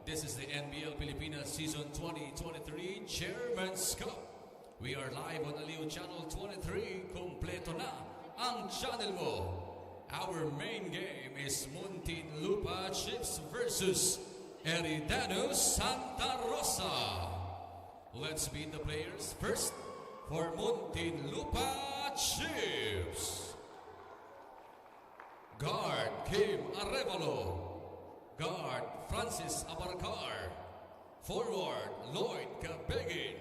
This is the NBL Pilipinas Season 2023 Chairman's Cup. We are live on Aliw Channel 23. Kompleto na ang channel mo. Our main game is Muntinlupa Chiefs versus Eridanus Santa Rosa. Let's meet the players. First, for Muntinlupa Chiefs. Guard Kim Arevalo. Guard Francis Abarcar. Forward Lloyd Cabegin.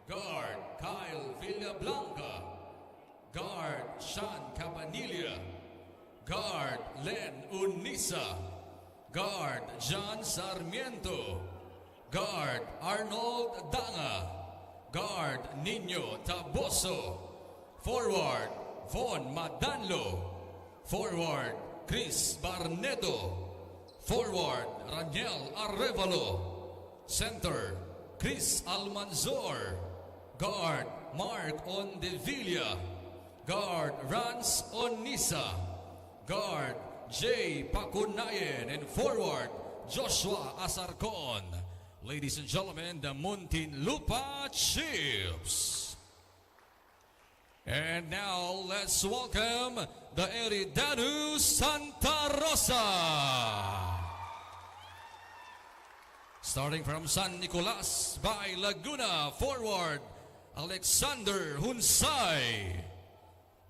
Guard Kyle Villablanca. Guard Sean Cabanilla. Guard Len Unisa. Guard John Sarmiento. Guard Arnold Danga. Guard Nino Taboso. Forward Von Madanlo. Forward Chris Barnedo. Forward Raniel Arevalo. Center Chris Almanzor. Guard Mark Ondevilla. Guard Rans Onisa. Guard Jay Pacunayen. And forward Joshua Asarcon. Ladies and gentlemen, the Muntinlupa Chiefs. And now, let's welcome the Eridanus Santa Rosa. Starting from San Nicolas by Laguna, forward Alexander Hunsay.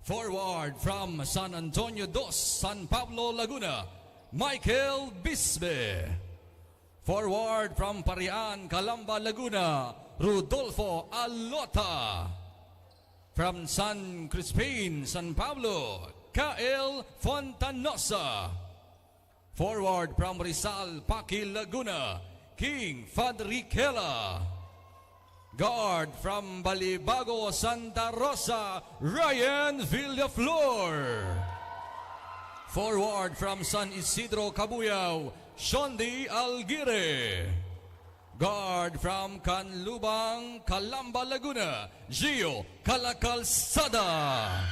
Forward from San Antonio dos, San Pablo, Laguna, Michael Bisbe. Forward from Parian, Calamba, Laguna, Rodolfo Alota. From San Crispin, San Pablo, Kael Fontanosa. Forward from Rizal, Paki, Laguna, King Fadriquela. Guard from Balibago, Santa Rosa, Ryan Villaflor. Forward from San Isidro, Cabuyao, Shondi Alguire. Guard from Canlubang, Calamba, Laguna, Gio Calacalsada.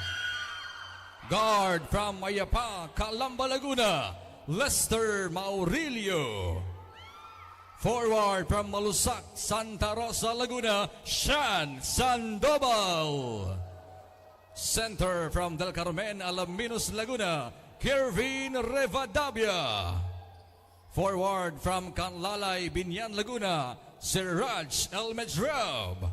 Guard from Mayapa, Calamba, Laguna, Lester Maurilio. Forward from Malusak, Santa Rosa, Laguna, Shan Sandoval. Center from Del Carmen, Alaminos, Laguna, Kervin Revadavia. Forward from Canlalay, Binyan, Laguna, Siraj Elmejrab.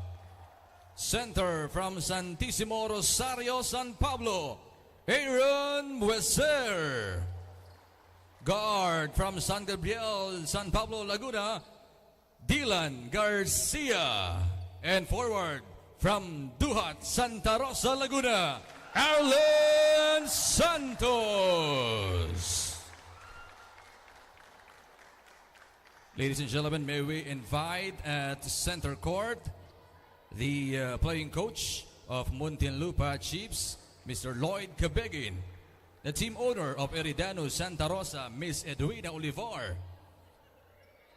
Center from Santissimo Rosario, San Pablo, Aaron Weser. Guard from San Gabriel, San Pablo, Laguna, Dylan Garcia. And forward from Duhat, Santa Rosa, Laguna, Arlen Santos. Ladies and gentlemen, may we invite at center court the playing coach of Muntinlupa Chiefs, Mr. Lloyd Cabegin, the team owner of Eridanus Santa Rosa, Ms. Edwina Olivar,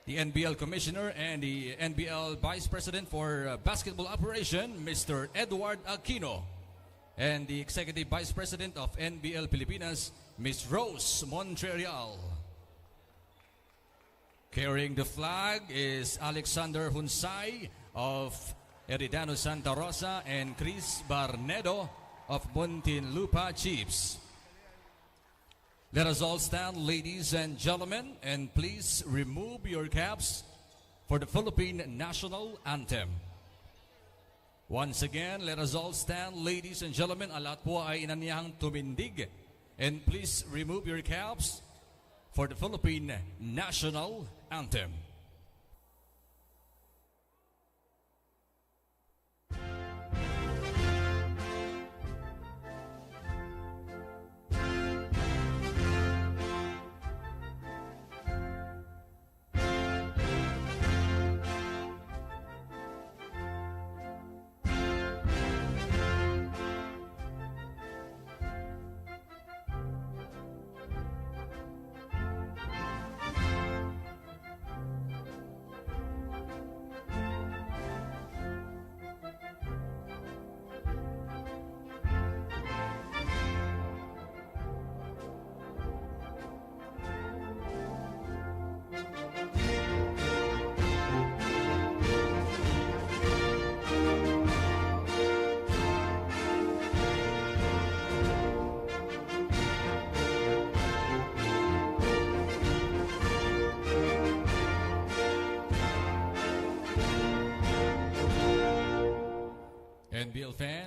the NBL commissioner and the NBL vice president for basketball operation, Mr. Edward Aquino, and the executive vice president of NBL Pilipinas, Ms. Rose Montreal. Carrying the flag is Alexander Hunsay of Eridanus Santa Rosa and Chris Barnedo of Muntinlupa Chiefs. Let us all stand, ladies and gentlemen, and please remove your caps for the Philippine National Anthem. Once again, let us all stand, ladies and gentlemen. Lahat po ay inanyahang tumindig. And please remove your caps for the Philippine National Anthem.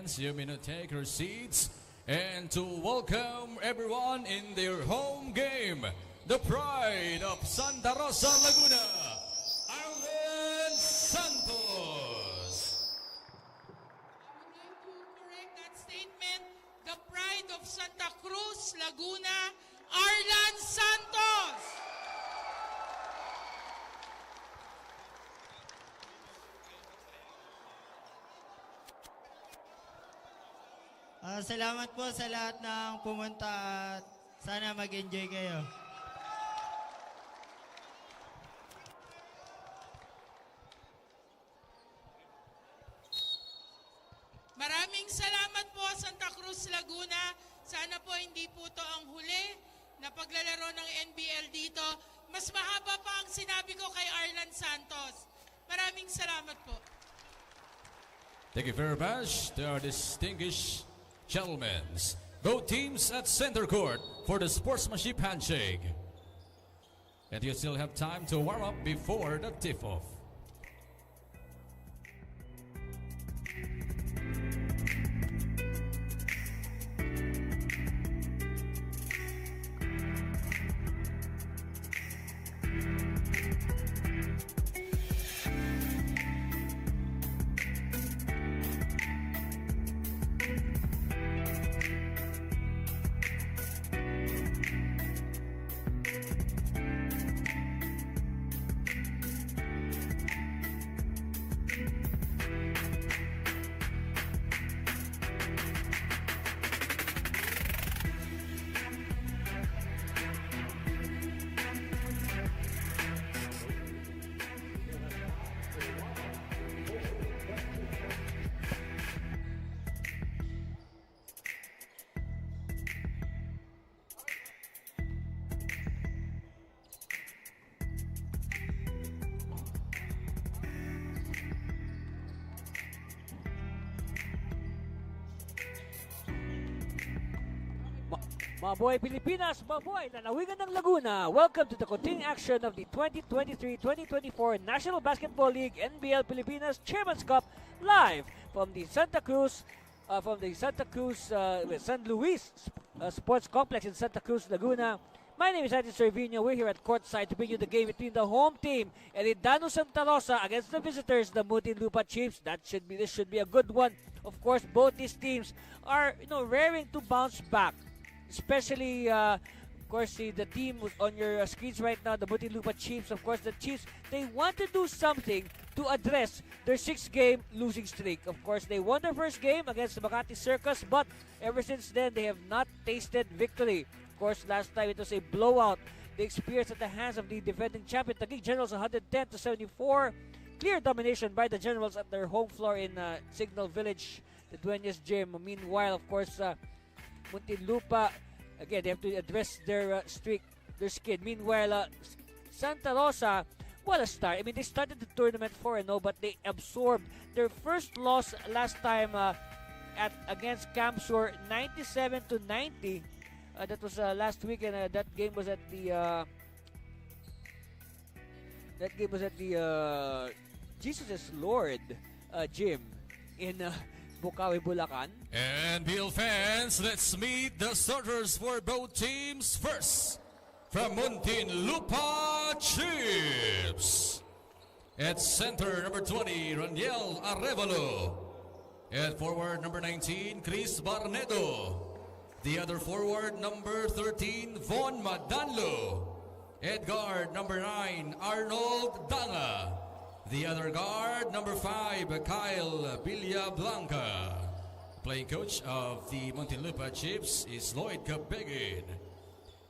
fans, you may now take your seats. And to welcome everyone in their home game, the pride of Santa Rosa, Laguna, Arlen Santos. I would like to correct that statement. The pride of Santa Cruz, Laguna, Arlan Santos. Salamat po sa lahat ng pumunta at sana mag-enjoy kayo. Maraming salamat po Santa Cruz, Laguna. Sana po hindi po to ang huli na paglalaro ng NBL dito. Mas mahaba pa ang sinabi ko kay Arlan Santos. Maraming salamat po. Thank you very much to our distinguished gentlemen. Both teams at center court for the sportsmanship handshake. And you still have time to warm up before the tip-off. Mabuhay Pilipinas, mabuhay lalawigan ng Laguna. Welcome to the continuing action of the 2023-2024 National Basketball League NBL Pilipinas Chairman's Cup live from the Santa Cruz San Luis Sports Complex in Santa Cruz, Laguna. My name is Andy Cervino. We're here at courtside to bring you the game between the home team Eridanus Santa Rosa against the visitors, the Muntinlupa Chiefs. This should be a good one. Of course, both these teams are raring to bounce back. Especially, of course, the team on your screens right now, the Muntinlupa Chiefs. Of course, the Chiefs, they want to do something to address their 6-game losing streak. Of course, they won their first game against the Makati Circus, but ever since then, they have not tasted victory. Of course, last time it was a blowout they experienced at the hands of the defending champion, Taguig Generals, 110-74. Clear domination by the Generals at their home floor in Signal Village, the Dueñas Gym. Meanwhile, of course, Muntinlupa, again, they have to address their streak, their skid. Meanwhile, Santa Rosa, what a start. I mean, they started the tournament 4-0, but they absorbed their first loss last time against Camsur, 97-90. That was last week, and that game was at the Jesus is Lord gym in Bukawi, Bulacan. And NBL fans, let's meet the starters for both teams first. From Muntinlupa Chiefs. At center, number 20, Raniel Arevalo. At forward, number 19, Chris Barnedo. The other forward, number 13, Von Madanlo. At guard, number 9, Arnold Danga. The other guard, number 5, Kyle Villablanca. Playing coach of the Muntinlupa Chiefs is Lloyd Cabegin.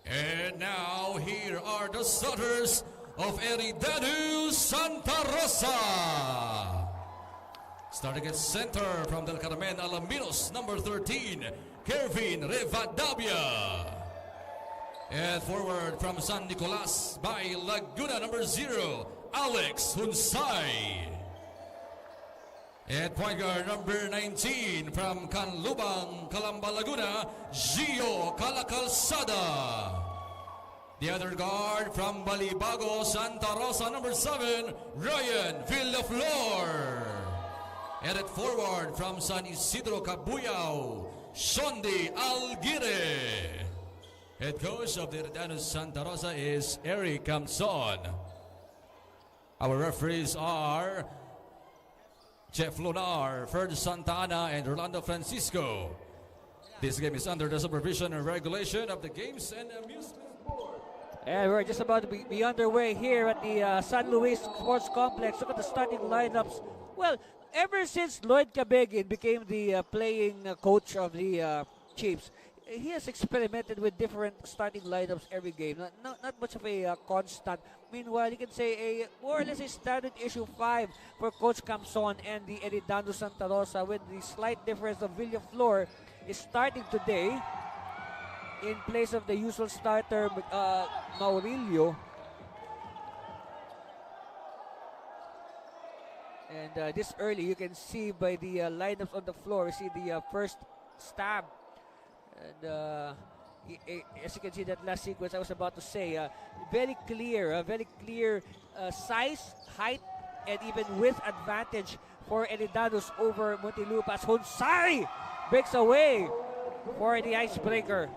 And now, here are the starters of Eridanus Santa Rosa. Starting at center from Del Carmen Alaminos, number 13, Kervin Revadavia. And forward from San Nicolas by Laguna, number 0, Alex Hunsay. At point guard, number 19 from Canlubang, Calamba, Laguna, Gio Calacalzada. The other guard from Balibago, Santa Rosa, number 7, Ryan Villaflor. Headed forward from San Isidro Cabuyao, Shondi Alguire. Head coach of the Eridanus Santa Rosa is Eric Camson. Our referees are Jeff Lunar, Ferd Santa Ana, and Rolando Francisco. This game is under the supervision and regulation of the Games and Amusement Board. And we're just about to be underway here at the San Luis Sports Complex. Look at the starting lineups. Well, ever since Lloyd Cabegin became the playing coach of the Chiefs, he has experimented with different starting lineups every game. Not much of a constant. Meanwhile, you can say more or less a standard issue 5 for Coach Camson and the Eridanus Santa Rosa, with the slight difference of Villaflor is starting today in place of the usual starter, Maurilio. And this early, you can see by the lineups on the floor, you see the first stab. And as you can see that last sequence I was about to say, very clear size, height, and even width advantage for Eridanus over Muntinlupa as Hunsay breaks away for the icebreaker.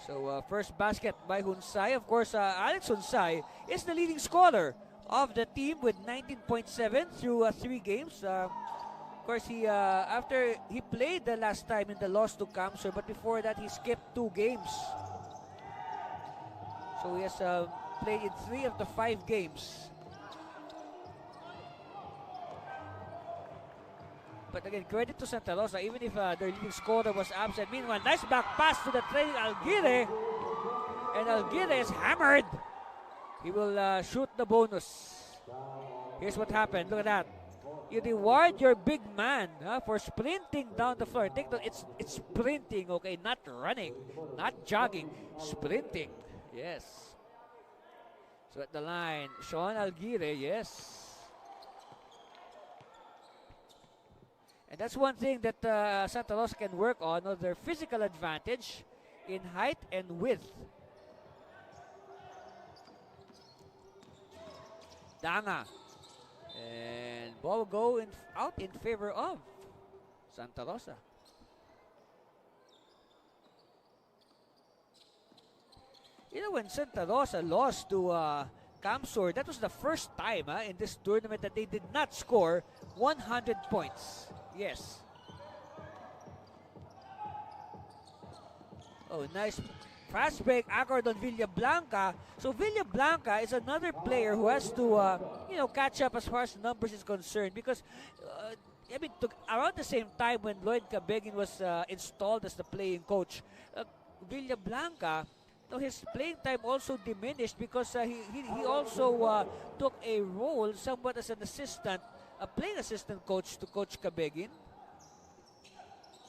So first basket by Hunsay. Of course, Alex Hunsay is the leading scorer of the team with 19.7 through 3 games. Of course, he after he played the last time in the loss to Camsor, but before that he skipped 2 games. So he has played in 3 of the 5 games. But again, credit to Santa Rosa, even if their leading scorer was absent. Meanwhile, nice back pass to the trailing Alguire. And Alguire is hammered. He will shoot the bonus. Here's what happened. Look at that. You reward your big man for sprinting down the floor. Take note, it's sprinting, okay? Not running, not jogging. Sprinting. Yes. So at the line, Sean Alguire, yes. And that's one thing that Santa Rosa can work on, their physical advantage in height and width. Danga. And ball will go out in favor of Santa Rosa. You know, when Santa Rosa lost to Camsor, that was the first time in this tournament that they did not score 100 points. Yes. Oh, nice fast break accord on Villablanca. So Villablanca is another player who has to, catch up as far as numbers is concerned, because around the same time when Lloyd Cabegin was installed as the playing coach, Villablanca, his playing time also diminished because he also took a role somewhat as an assistant, a playing assistant coach to Coach Cabegin.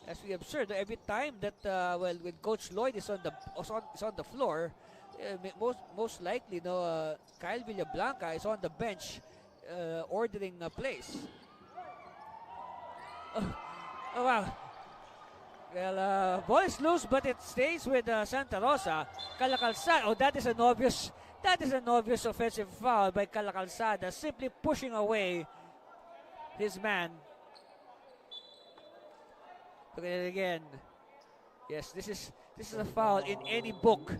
As we observed, every time that when Coach Lloyd is on the floor, most likely, Kyle Villablanca is on the bench ordering plays. Oh wow! Well, ball is loose, but it stays with Santa Rosa. Calacalzada. Oh, that is an obvious offensive foul by Calacalzada, simply pushing away his man. Look at it again. Yes, this is a foul in any book.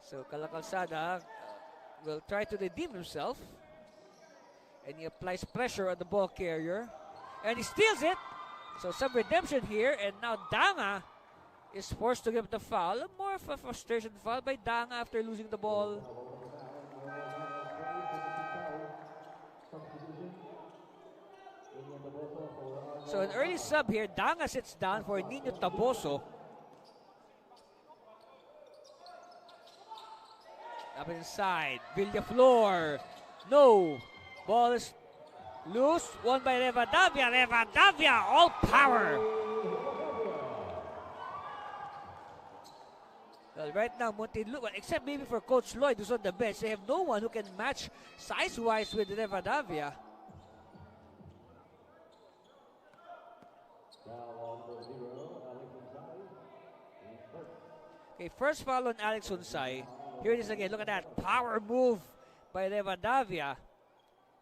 So Calacalzada will try to redeem himself, and he applies pressure on the ball carrier, and he steals it. So some redemption here, and now Danga is forced to give the foul. More of a frustration foul by Danga after losing the ball. So an early sub here. Danga sits down for Nino Taboso. Up inside. Villaflor. No. Ball is loose. Won by Rivadavia. Rivadavia, all power. Well, right now, Muntinlupa, except maybe for Coach Lloyd, who's on the bench, they have no one who can match size-wise with Rivadavia. Okay, first foul on Alex Hunsay. Here it is again. Look at that power move by Rivadavia.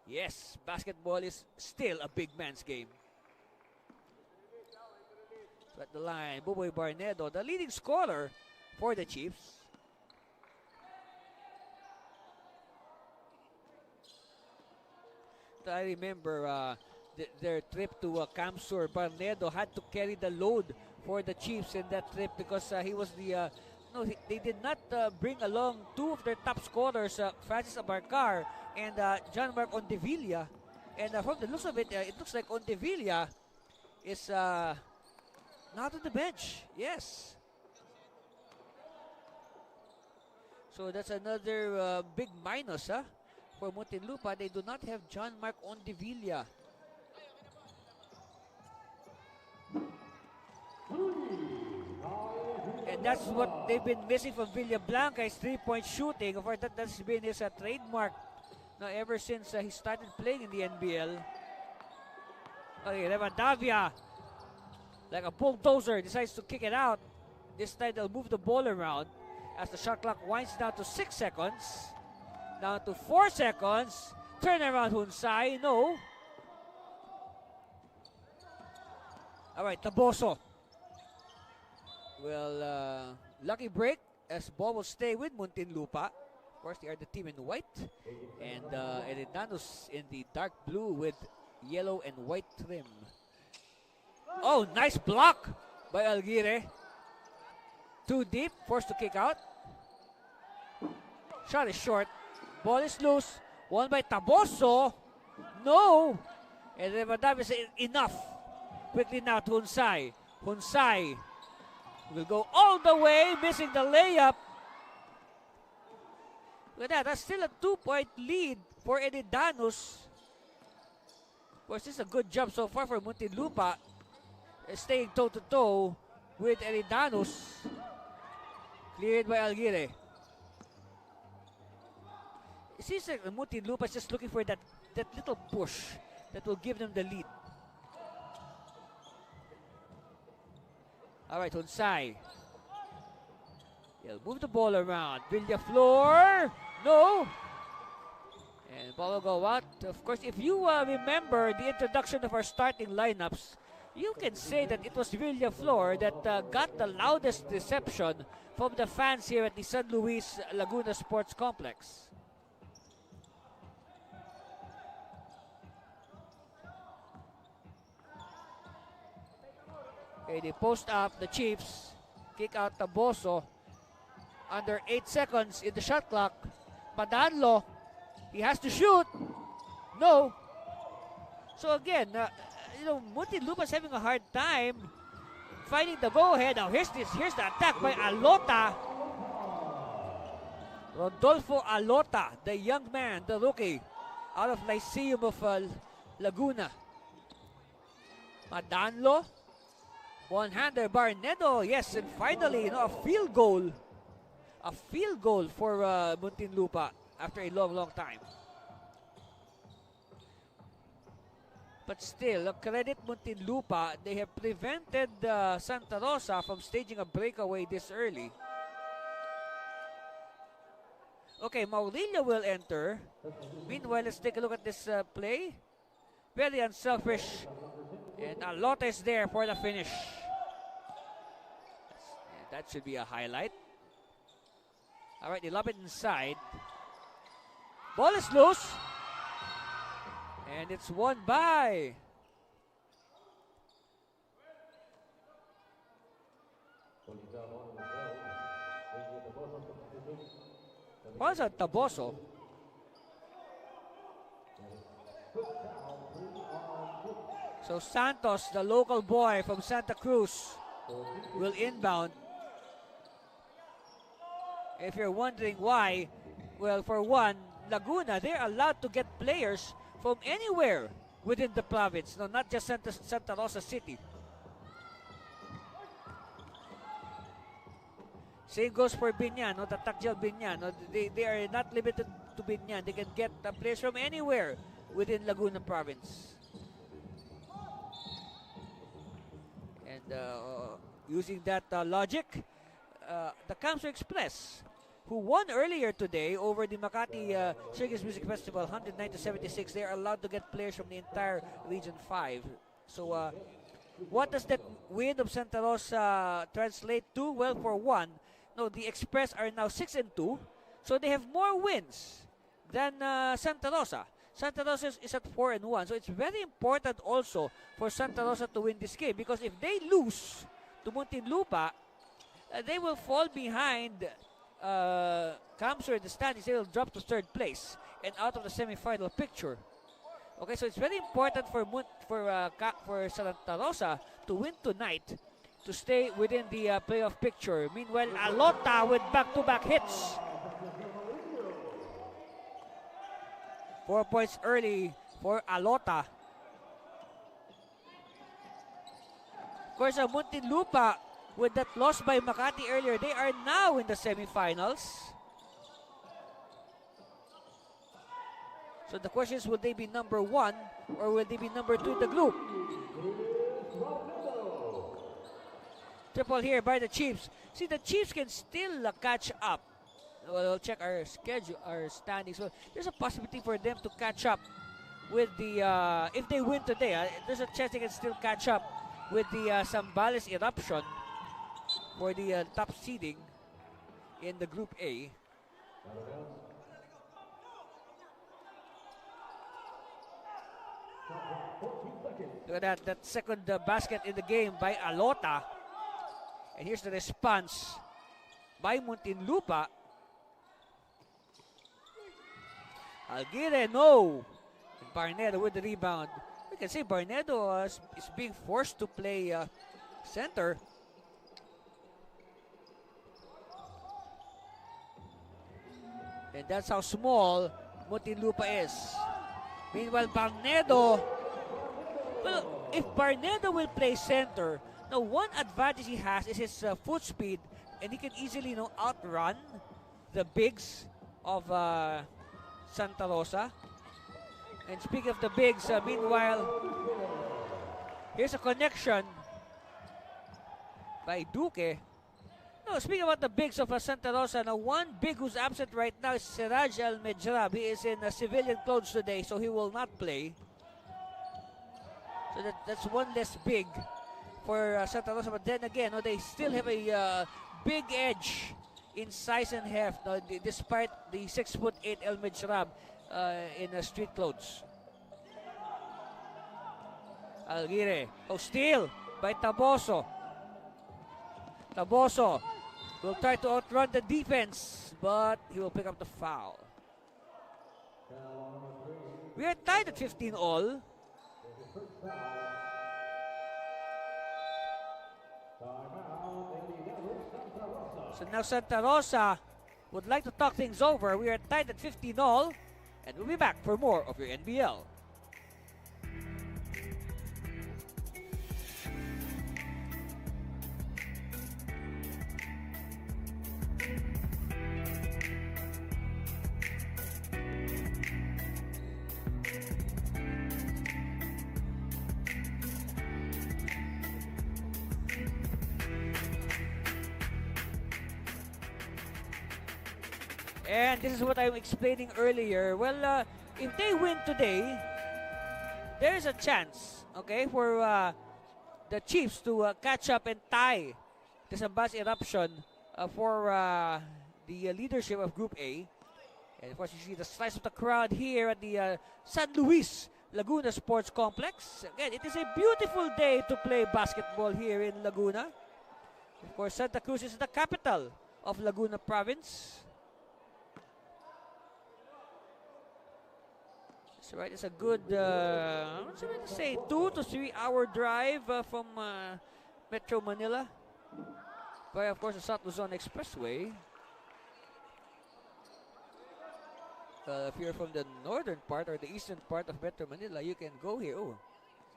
Yes, basketball is still a big man's game. So at the line, Buboy Barnedo, the leading scorer for the Chiefs. I remember their trip to Kamsur. Barnedo had to carry the load for the Chiefs in that trip because he was the they did not bring along two of their top scorers, Francis Abarcar and John Mark Ondevilla. And from the looks of it, it looks like Ondevilla is not on the bench. Yes. So that's another big minus for Muntinlupa. They do not have John Mark Ondevilla. And that's what they've been missing from Villablanca is three-point shooting. Of course, that's been his trademark now ever since he started playing in the NBL. Okay, Rivadavia, like a bulldozer, decides to kick it out. This time they'll move the ball around as the shot clock winds down to 6 seconds. Down to 4 seconds. Turn around Hunsai, no. All right, Taboso. Well, lucky break as ball will stay with Muntinlupa. Of course, they are the team in white. And Eridanus in the dark blue with yellow and white trim. Oh, nice block by Alguire. Too deep, forced to kick out. Shot is short. Ball is loose. Won by Taboso. No. And Rivadavia says enough. Quickly now to Hunsai. Hunsai will go all the way, missing the layup. Look at that. That's still a 2-point lead for Eridanus. Of course, this is a good job so far for Muntinlupa. Staying toe-to-toe with Eridanus. Cleared by Alguire. It seems like Muntinlupa is just looking for that little push that will give them the lead. All right, Hunsai. He'll move the ball around. Villaflor. No. And ball will go out. Of course, if you remember the introduction of our starting lineups, you can say that it was Villaflor that got the loudest reception from the fans here at the San Luis Laguna Sports Complex. Okay, they post up the Chiefs. Kick out Taboso. Under 8 seconds in the shot clock. Padanlo. He has to shoot. No. So again, Muntinlupa is having a hard time finding the go-ahead. Now here's the attack by Alota. Rodolfo Alota, the young man, the rookie, out of Lyceum of Laguna. Padanlo. One-hander, Barnedo. Yes, and finally, a field goal. A field goal for Muntinlupa after a long time. But still, credit Muntinlupa. They have prevented Santa Rosa from staging a breakaway this early. Okay, Maurilio will enter. Meanwhile, let's take a look at this play. Very unselfish. And Alota is there for the finish. That should be a highlight. All right, they lob it inside. Ball is loose. And it's won by Taboso. So Santos, the local boy from Santa Cruz, will inbound. If you're wondering why, well, for one, Laguna, they're allowed to get players from anywhere within the province, not just Santa Rosa City. Same goes for Binyan, Tatakjal Binyan. They are not limited to Binyan. They can get players from anywhere within Laguna province. And using that logic, the Kamsur Express who won earlier today over the Makati Circus Music Festival, 109-76. They are allowed to get players from the entire Region 5. So what does that win of Santa Rosa translate to? Well, for one, no, the Express are now 6-2, so they have more wins than Santa Rosa. Santa Rosa is at 4-1, so it's very important also for Santa Rosa to win this game, because if they lose to Muntinlupa, they will fall behind Kamsur in the standings. They will drop to third place and out of the semi-final picture. Okay, so it's very important for Santa Rosa to win tonight to stay within the playoff picture. Meanwhile, Alota with back-to-back hits. 4 points early for Alota. Of course, Muntinlupa, with that loss by Makati earlier, they are now in the semifinals. So the question is, will they be number 1 or will they be number 2 in the group? Triple here by the Chiefs. See, the Chiefs can still catch up. We'll check our schedule, our standings. Well, there's a possibility for them to catch up with the, if they win today, there's a chance they can still catch up with the Zambales eruption for the top seeding in the Group A. Look at that second basket in the game by Alota. And here's the response by Muntinlupa. Alguire, no. And Barnedo with the rebound. We can say Barnedo is being forced to play center. And that's how small Muntinlupa is. Meanwhile, Barnedo, well, if Barnedo will play center, now one advantage he has is his foot speed, and he can easily outrun the bigs of Santa Rosa. And speaking of the bigs, meanwhile, here's a connection by Duque. No, speaking about the bigs of Santa Rosa, now one big who's absent right now is Siraj Al-Mejrab. He is in civilian clothes today, so he will not play. So that's one less big for Santa Rosa. But then again, they still have a big edge in size and heft, despite the 6'8" Al-Mejrab in street clothes. Alguire. Oh, steal by Taboso. Taboso will try to outrun the defense, but he will pick up the foul. We are tied at 15 all. So now Santa Rosa would like to talk things over. We are tied at 15 all, and we'll be back for more of your NBL. And this is what I'm explaining earlier. Well, if they win today, there is a chance, okay, for the Chiefs to catch up and tie the Zambales eruption for the leadership of Group A. And of course, you see the slice of the crowd here at the San Luis Laguna Sports Complex. Again, it is a beautiful day to play basketball here in Laguna. Of course, Santa Cruz is the capital of Laguna Province. So right, it's a good, what's it to say, 2 to 3 hour drive from Metro Manila by, of course, the South Luzon Expressway. If you're from the northern part or the eastern part of Metro Manila, you can go here. Oh,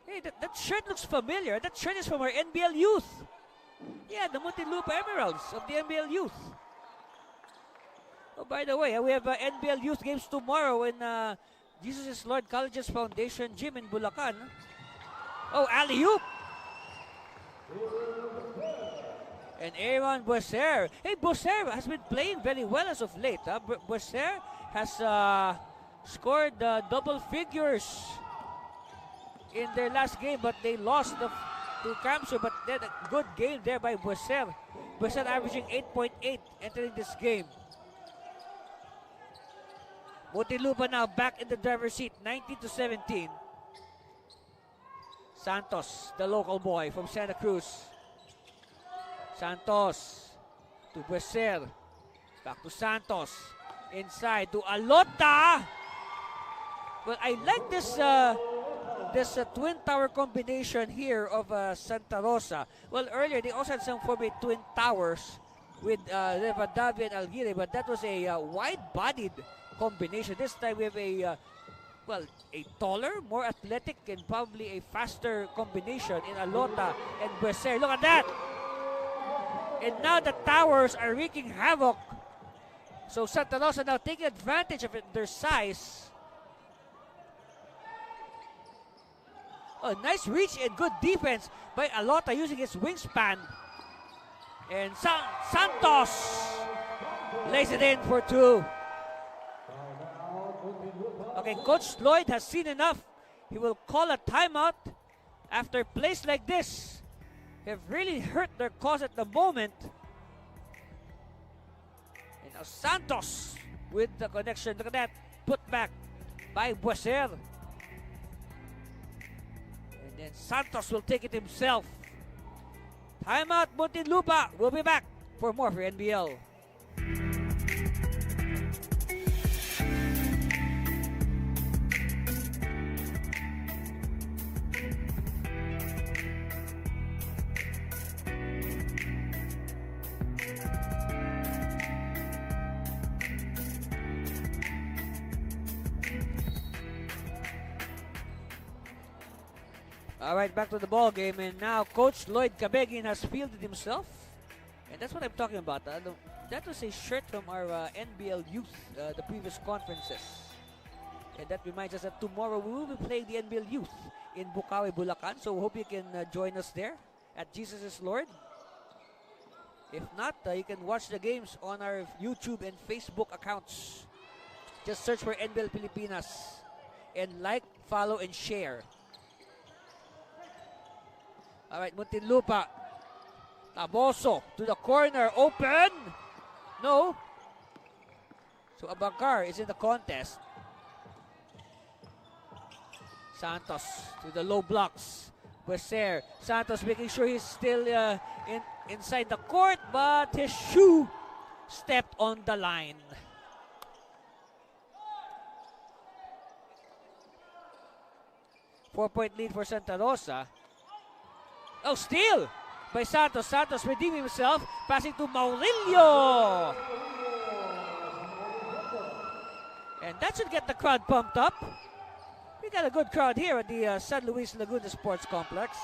hey, that shirt looks familiar. That shirt is from our NBL youth. Yeah, the Muntinlupa Emeralds of the NBL youth. Oh, by the way, we have NBL youth games tomorrow in Jesus is Lord College's Foundation Gym in Bulacan. Oh, alley-oop! And Aaron Boisser. Hey, Boisser has been playing very well as of late. Boisser has scored double figures in their last game, but they lost to Kamsur. But then a good game there by Boisser. Boisser averaging 8.8 entering this game. Muntinlupa now back in the driver's seat, 19-17. Santos, the local boy from Santa Cruz. Santos to Boisser. Back to Santos. Inside to Alota. Well, I like this twin tower combination here of Santa Rosa. Well, earlier they also had some form of twin towers with Rivadavia and Alguire, but that was a wide-bodied combination. This time we have a taller, more athletic, and probably a faster combination in Alota and Boisser. Look at that! And now the towers are wreaking havoc. So Santa Rosa now taking advantage of their size. Oh, nice reach and good defense by Alota using his wingspan. And Santos lays it in for 2. Okay, Coach Lloyd has seen enough. He will call a timeout after plays like this have really hurt their cause at the moment. And now Santos with the connection. Look at that. Put back by Boisser. And then Santos will take it himself. Timeout, Muntinlupa. We'll be back for more for NBL. All right, back to the ball game, and now Coach Lloyd Cabegin has fielded himself, and that's what I'm talking about. That was a shirt from our NBL youth, the previous conferences, and that reminds us that tomorrow we will be playing the NBL youth in Bukawi, Bulacan. So we hope you can join us there at Jesus is Lord. If not, you can watch the games on our YouTube and Facebook accounts. Just search for NBL Pilipinas and like, follow, and share. All right, Muntinlupa. Taboso to the corner. Open. No. So Abakar is in the contest. Santos to the low blocks. Boisser. Santos making sure he's still inside the court, but his shoe stepped on the line. Four-point lead for Santa Rosa. Oh, steal by Santos. Santos redeeming himself, passing to Maurilio. And that should get the crowd pumped up. We got a good crowd here at the San Luis Laguna Sports Complex.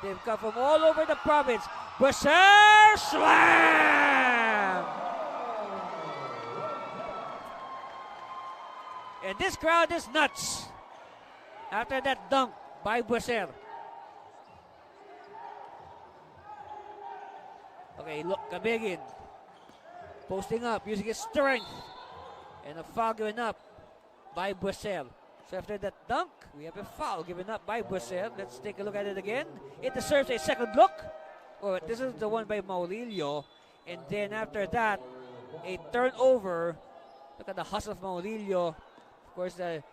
They've come from all over the province. Boisser slam! And this crowd is nuts after that dunk by Boisser. Okay, look, Cabegin posting up, using his strength, and a foul given up by Boisser. So after that dunk, we have a foul given up by Boisser. Let's take a look at it again. It deserves a second look. Oh, this is the one by Maurilio. And then after that, a turnover. Look at the hustle of Maurilio. Of course, they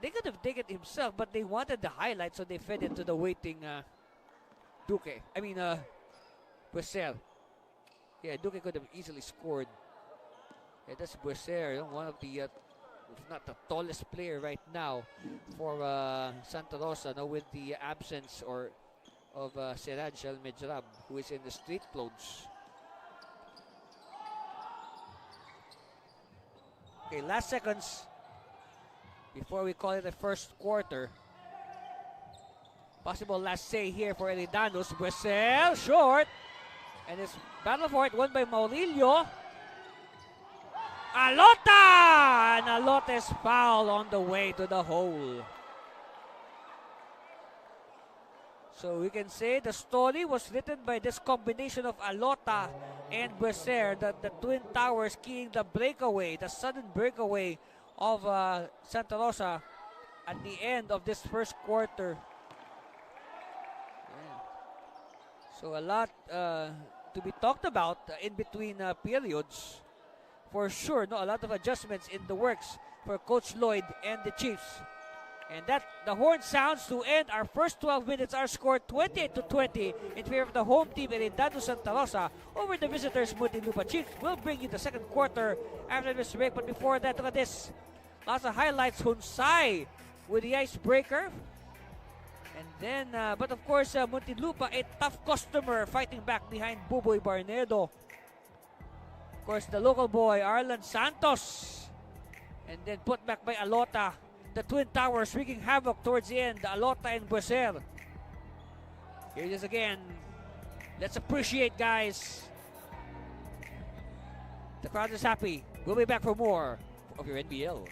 could have taken it himself, but they wanted the highlight, so they fed it to the waiting Boisser. Yeah, Duque could have easily scored. Yeah, that's Boisser, one of the, if not the tallest player right now for Santa Rosa, with the absence of Siraj Al-Mejrab, who is in the street clothes. Okay, last seconds before we call it the first quarter. Possible last say here for Eridanus. Boisser, short. And it's battle for it, won by Maurilio. Alota! And Alota's foul on the way to the hole. So we can say the story was written by this combination of Alota and Becer, the Twin Towers keying the breakaway, the sudden breakaway of Santa Rosa at the end of this first quarter. Yeah. So a lot to be talked about in between periods. For sure, no, a lot of adjustments in the works for Coach Lloyd and the Chiefs. And that the horn sounds to end our first 12 minutes. Our score 28-20 in favor of the home team Eridanus Santa Rosa over the visitors Muntinlupa Chiefs. We'll bring you the second quarter after this break. But before that, look at this. Lots of highlights. Hunsay with the icebreaker. And then, but of course, Muntinlupa, a tough customer fighting back behind Buboy Barnedo. Of course, the local boy, Arlan Santos. And then put back by Alota. The Twin Towers wreaking havoc towards the end. Alota and Becer. Here it is again. Let's appreciate, guys. The crowd is happy. We'll be back for more of your NBL.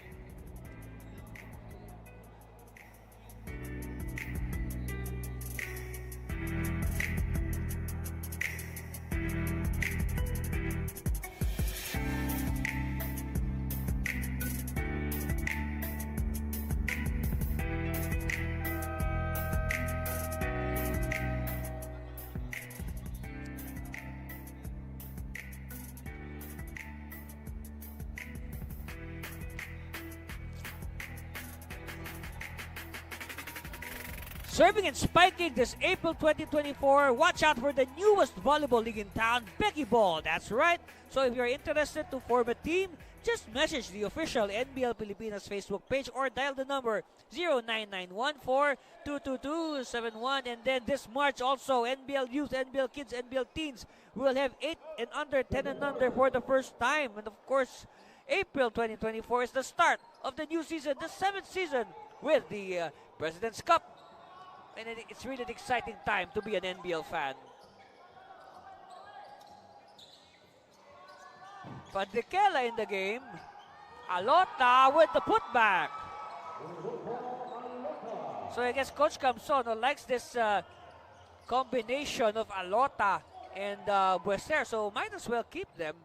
Serving and spiking this April 2024. Watch out for the newest volleyball league in town, Becky Ball. That's right. So if you're interested to form a team, just message the official NBL Pilipinas Facebook page or dial the number 09914-222-71. And then this March also, NBL Youth, NBL Kids, NBL Teens will have 8 and under, 10 and under for the first time. And of course, April 2024 is the start of the new season, the 7th season with the President's Cup. And it's really an exciting time to be an NBL fan. Fadrikela in the game. Alota with the putback. So I guess Coach Camsono likes this combination of Alota and Becer, so might as well keep them.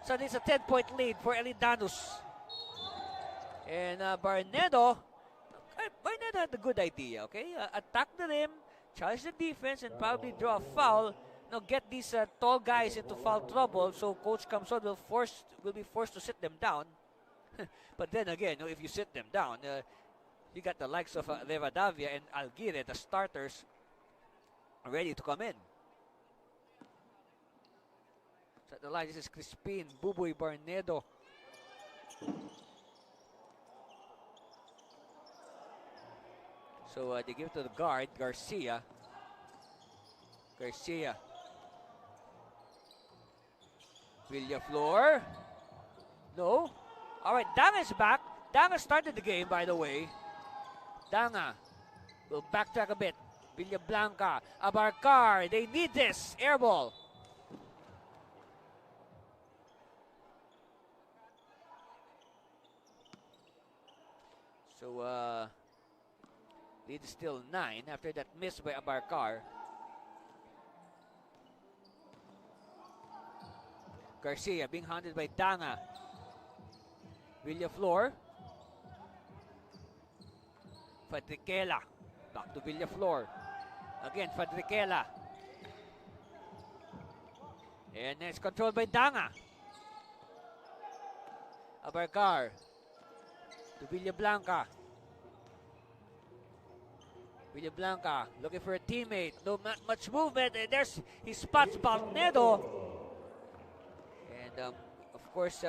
So this is a 10-point lead for Eridanus. And Barnedo had a good idea, okay? Attack the rim, challenge the defense, and probably draw a foul. Now get these tall guys into foul trouble, so Coach Camson will be forced to sit them down. But then again, if you sit them down, you got the likes of Rivadavia and Alguire, the starters, ready to come in. So the line, this is Crispin, Buboy Barnedo. So they give it to the guard, Garcia. Villaflor. No. All right, Danga is back. Danga started the game, by the way. Danga will backtrack a bit. Villablanca, Abarcar. They need this. Air ball. So, lead is still 9 after that miss by Abarcar. Garcia being hunted by Danga. Villaflor. Fadrikela. Back to Villaflor. Again, Fadrikela. And it's controlled by Danga. Abarcar. To Villablanca. Villablanca looking for a teammate. No much movement. And there's he spots Barnedo. And of course,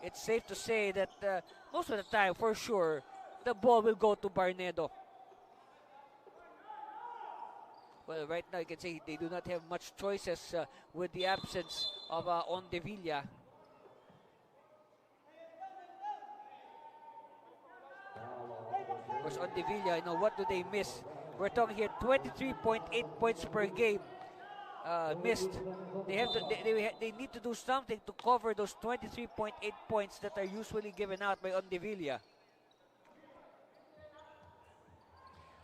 it's safe to say that most of the time, for sure, the ball will go to Barnedo. Well, right now you can say they do not have much choices with the absence of Ondevilla. Of course, Ondevilla, what do they miss? We're talking here 23.8 points per game missed. They need to do something to cover those 23.8 points that are usually given out by Ondevilla.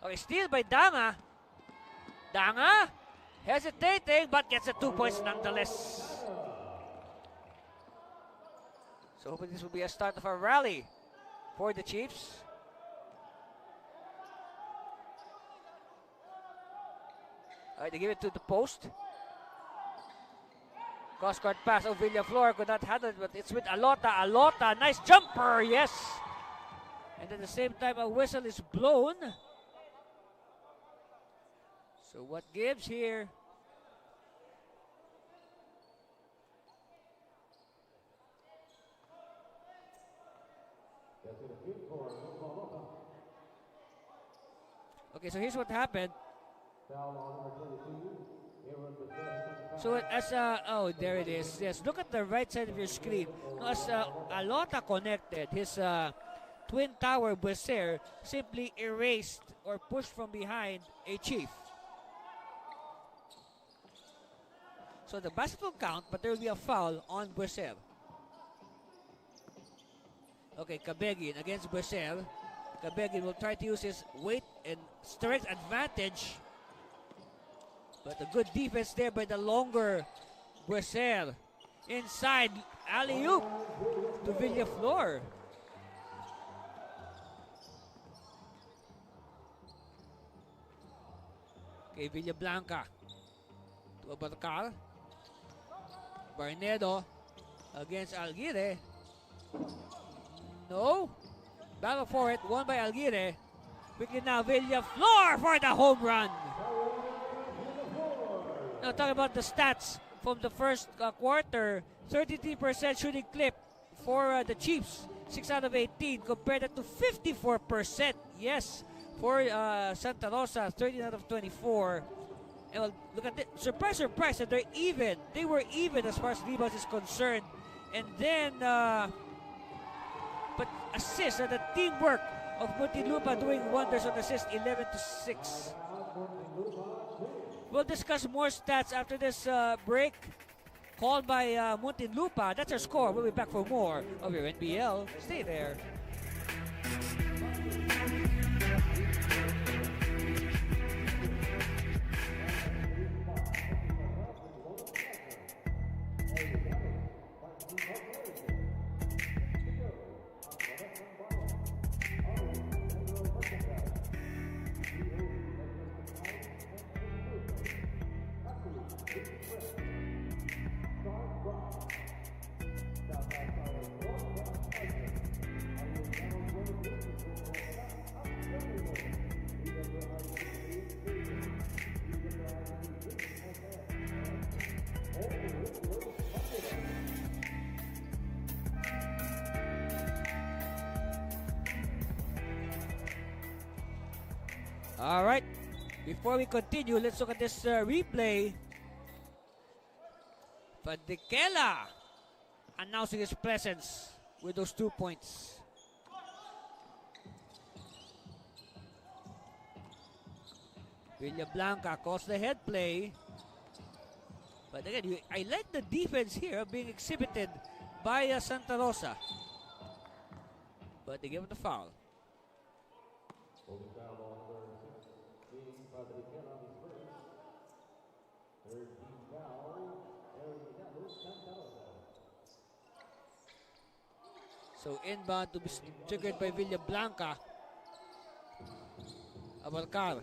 Okay, steal by Danga. Danga hesitating but gets the 2 points nonetheless. So hopefully this will be a start of a rally for the Chiefs. Alright, they give it to the post. Cross-court pass. Villaflor could not handle it, but it's with Alota. Alota, nice jumper, yes. And at the same time, a whistle is blown. So what gives here? Okay, so here's what happened. So as oh, there it is. Yes, look at the right side of your screen. As Alota connected, his twin tower Buesser simply erased or pushed from behind a Chief. So the basket will count, but there will be a foul on Buesser. Okay, Cabegin against Buesser. Cabegin will try to use his weight and strength advantage. But a good defense there by the longer Buesser. Inside, alley-oop to Villaflor. Okay, Villablanca to Abarcal. Barnedo against Alguire. No. Battle for it, won by Alguire. Quickly now, Villaflor for the home run. Now talking about the stats from the first quarter, 33% shooting clip for the Chiefs, 6 out of 18, compared that to 54%, yes, for Santa Rosa, 13 out of 24. And well, look at it, surprise, surprise, that they're even. They were even as far as rebounds is concerned. And then, but assists, the teamwork of Muntinlupa doing wonders on assists, 11-6. We'll discuss more stats after this break called by Muntinlupa. That's our score. We'll be back for more of your NBL. Stay there. All right, before we continue, let's look at this replay. Fadikela announcing his presence with those 2 points. Villablanca calls the head play. But again, I like the defense here being exhibited by Santa Rosa. But they give him the foul. So inbound to be triggered by Villablanca. Abarcar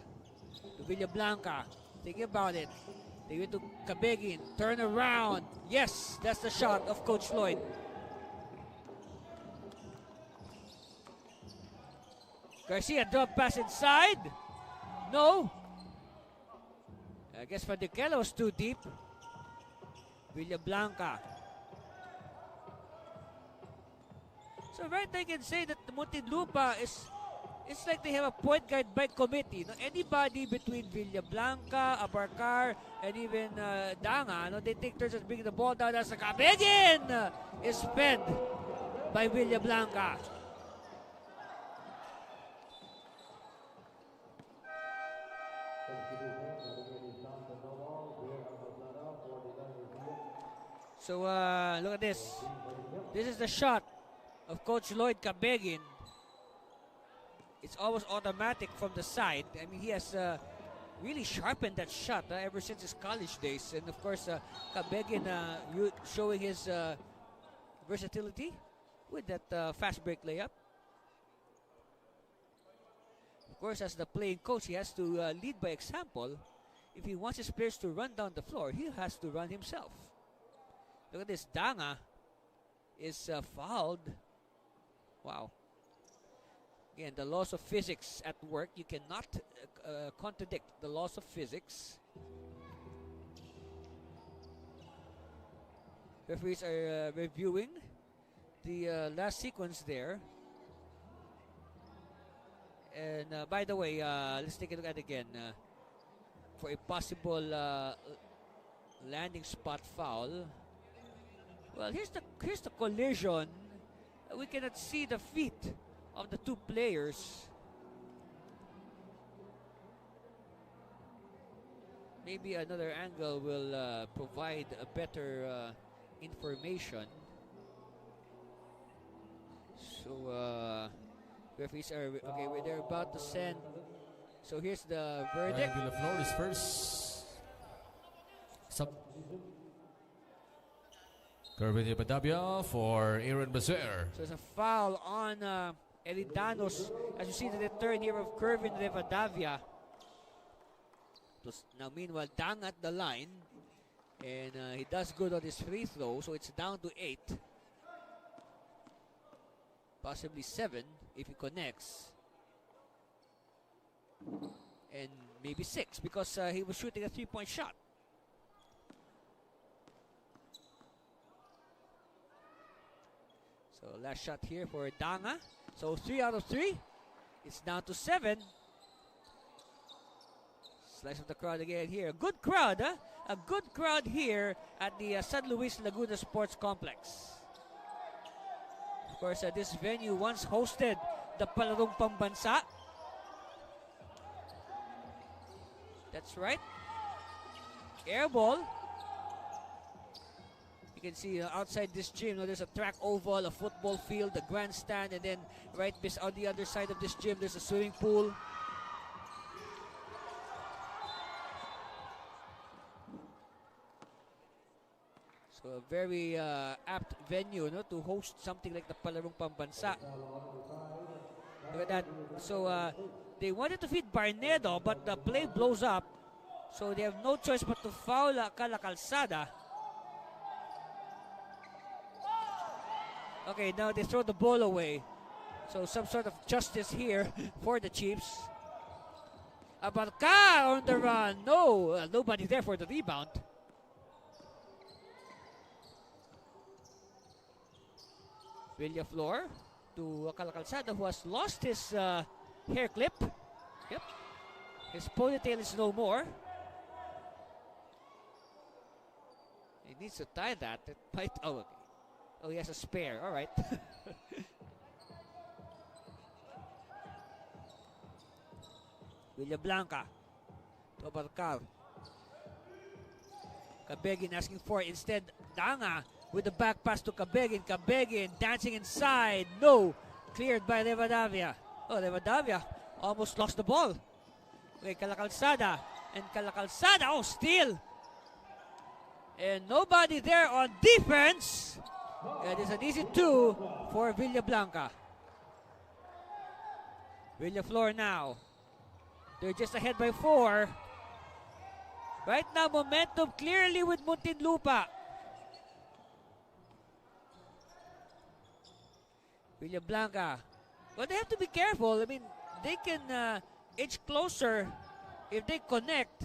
to Villablanca. Think about it. They went to Cabegin. Turn around. Yes, that's the shot of Coach Lloyd. Garcia drop pass inside. No. I guess Fadikela was too deep. Villablanca. So right, I can say that the Muntinlupa is, it's like they have a point guard by committee. No? Anybody between Villablanca, Abarcar, and even Danga, no? They take turns at bringing the ball down as a Cabegin is fed by Villablanca. So look at this. This is the shot of Coach Lloyd Cabegin. it's almost automatic from the side. I mean, he has really sharpened that shot ever since his college days. And of course, Kabegin showing his versatility with that fast break layup. Of course, as the playing coach, he has to lead by example. If he wants his players to run down the floor, he has to run himself. Look at this. Danga is fouled. Wow. Again, the laws of physics at work. You cannot contradict the laws of physics. Referees are reviewing the last sequence there. And by the way, let's take a look at it again. For a possible landing spot foul. Well, here's the collision. We cannot see the feet of the two players. Maybe another angle will provide a better information. So referees are okay. They're about to send. So here's the verdict. Villaflor is first. Kervin Rivadavia for Aaron Bazer. So it's a foul on Eridanus. As you see the return here of Kervin Rivadavia. Now meanwhile, Dang at the line. And he does good on his free throw. So it's down to 8. Possibly 7 if he connects. And maybe 6 because he was shooting a 3-point shot. So last shot here for Danga. So 3 out of 3. It's down to 7. Slice of the crowd again here. A good crowd, huh? A good crowd here at the San Luis Laguna Sports Complex. Of course, this venue once hosted the Palarong Pambansa. That's right. Air ball. You can see outside this gym, there's a track oval, a football field, a grandstand, and then right on the other side of this gym, there's a swimming pool. So a very apt venue, no, to host something like the Palarong Pambansa. Look at that. So they wanted to feed Barnedo, but the play blows up. So they have no choice but to foul Cala Calzada. Okay, now they throw the ball away. So some sort of justice here for the Chiefs. Abarca on the run. No, nobody there for the rebound. Villaflor to Cala Calzada, who has lost his hair clip. Yep. His ponytail is no more. He needs to tie that. It might. Oh, okay. Oh, he has a spare. All right. Villablanca to Abarcal. Kabegin asking for it. Instead, Danga with the back pass to Kabegin. Kabegin dancing inside. No. Cleared by Rivadavia. Oh, Rivadavia almost lost the ball. Okay, Cala Calzada. And Cala Calzada. Oh, steal. And nobody there on defense. It is an easy 2 for Villablanca. Villaflor now. They're just ahead by 4. Right now, momentum clearly with Muntinlupa. Villablanca. Well, they have to be careful. I mean, they can edge closer if they connect.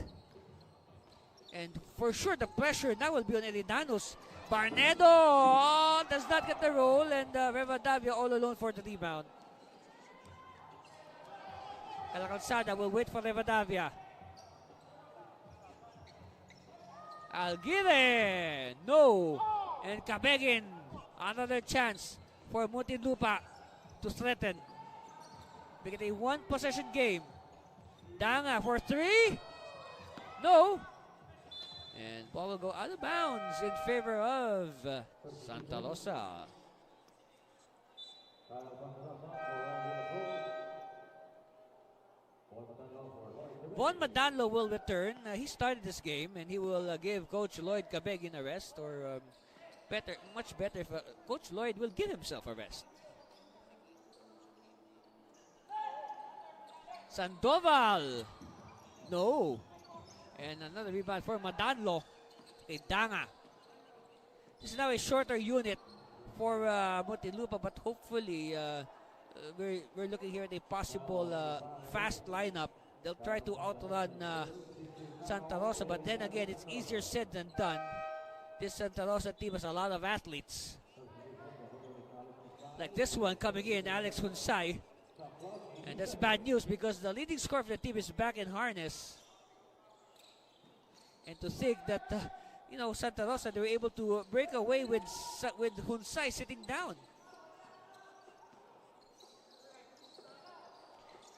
And for sure, the pressure now will be on Eridanus. Barnedo does not get the roll, and Rivadavia all alone for the rebound. Cala Calzada will wait for Rivadavia. Alguire, no. And Kabegin, another chance for Muntinlupa to threaten. Make it a one-possession game. Danga for 3. No. And ball will go out of bounds in favor of Santa Rosa. Bon Madanlo will return. He started this game, and he will give Coach Lloyd Cabegin a rest, or much better if Coach Lloyd will give himself a rest. Sandoval. No. And another rebound for Madanlo. Danga. This is now a shorter unit for Muntinlupa, but hopefully we're looking here at a possible fast lineup. They'll try to outrun Santa Rosa, but then again, it's easier said than done. This Santa Rosa team has a lot of athletes. Like this one coming in, Alex Hunsay. And that's bad news because the leading scorer for the team is back in harness. And to think that, Santa Rosa, they were able to break away with Hunsay sitting down.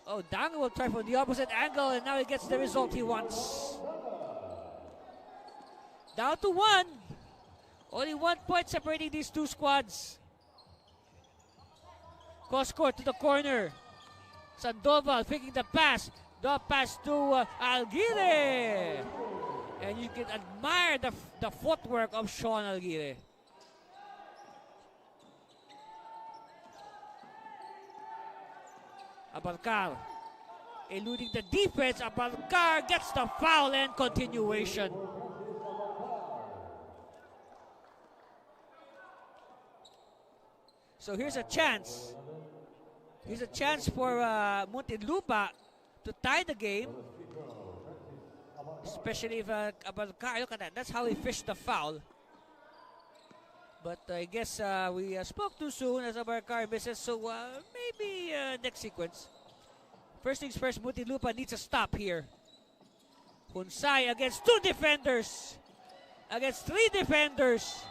Oh, Dang will try from the opposite angle, and now he gets the result he wants. Down to 1. Only 1 point separating these two squads. Cross court to the corner. Sandoval picking the pass. The pass to Alguire. And you can admire the footwork of Sean Alguire. Abalcar eluding the defense. Abalcar gets the foul and continuation. So here's a chance. Here's a chance for Muntinlupa to tie the game. Especially if Abalcar, look at that. That's how he fished the foul. But I guess we spoke too soon as Abalcar misses. So maybe next sequence. First things first, Muntinlupa needs a stop here. Hunsay against 2 defenders. Against 3 defenders.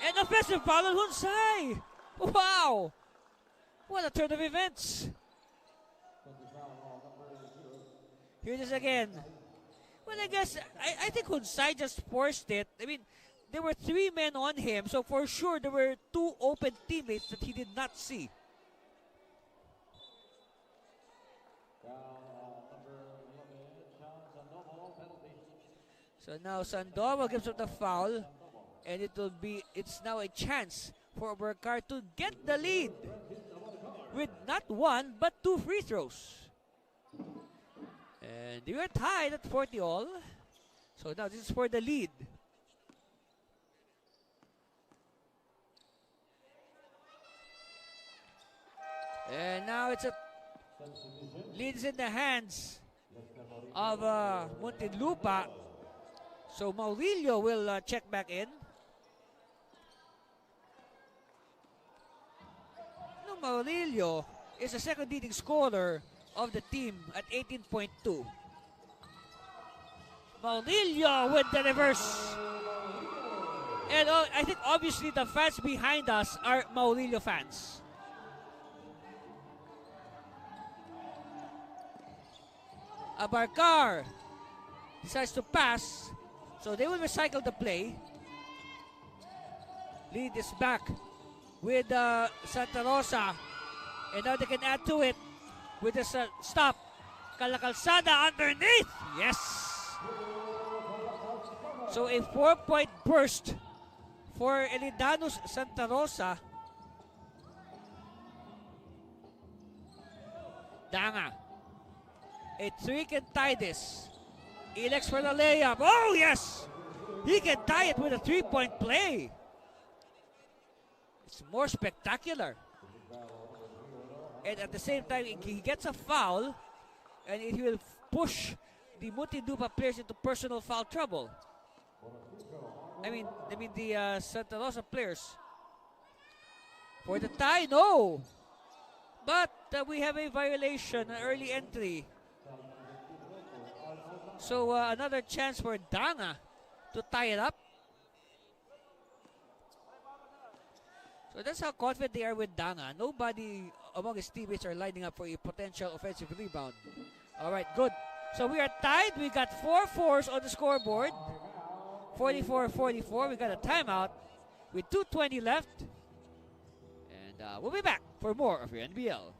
And offensive foul on Hunsay. Wow. What a turn of events. Here it is again. Well, I guess, I think Hunsay just forced it. I mean, there were 3 men on him, so for sure there were 2 open teammates that he did not see. So now Sandoval gives up the foul, and it's now a chance for Abalcar to get the lead with not 1 but 2 free throws. And they are tied at 40 all. So now this is for the lead. And now it's a lead is in the hands of Muntinlupa. So Maurilio will check back in. No, Maurilio is the second leading scorer of the team at 18.2. Maurilio with the reverse. And I think obviously the fans behind us are Maurilio fans. Abalcar decides to pass, so they will recycle the play. Lead is back with Santa Rosa, and now they can add to it with this stop. Calacalzada underneath, yes! So a 4-point burst for Eridanus Santa Rosa. Danga. A 3 can tie this. Elects for the layup. Oh, yes! He can tie it with a 3-point play. It's more spectacular. And at the same time, he gets a foul, and he will push the Muntinlupa players into personal foul trouble. I mean the Santa Rosa players. For the tie, no. But we have a violation, an early entry. So another chance for Danga to tie it up. So that's how confident they are with Danga. Nobody among his teammates are lining up for a potential offensive rebound. All right, good. So we are tied. We got 4 fours on the scoreboard. 44-44. We got a timeout with 2:20 left. And we'll be back for more of your NBL.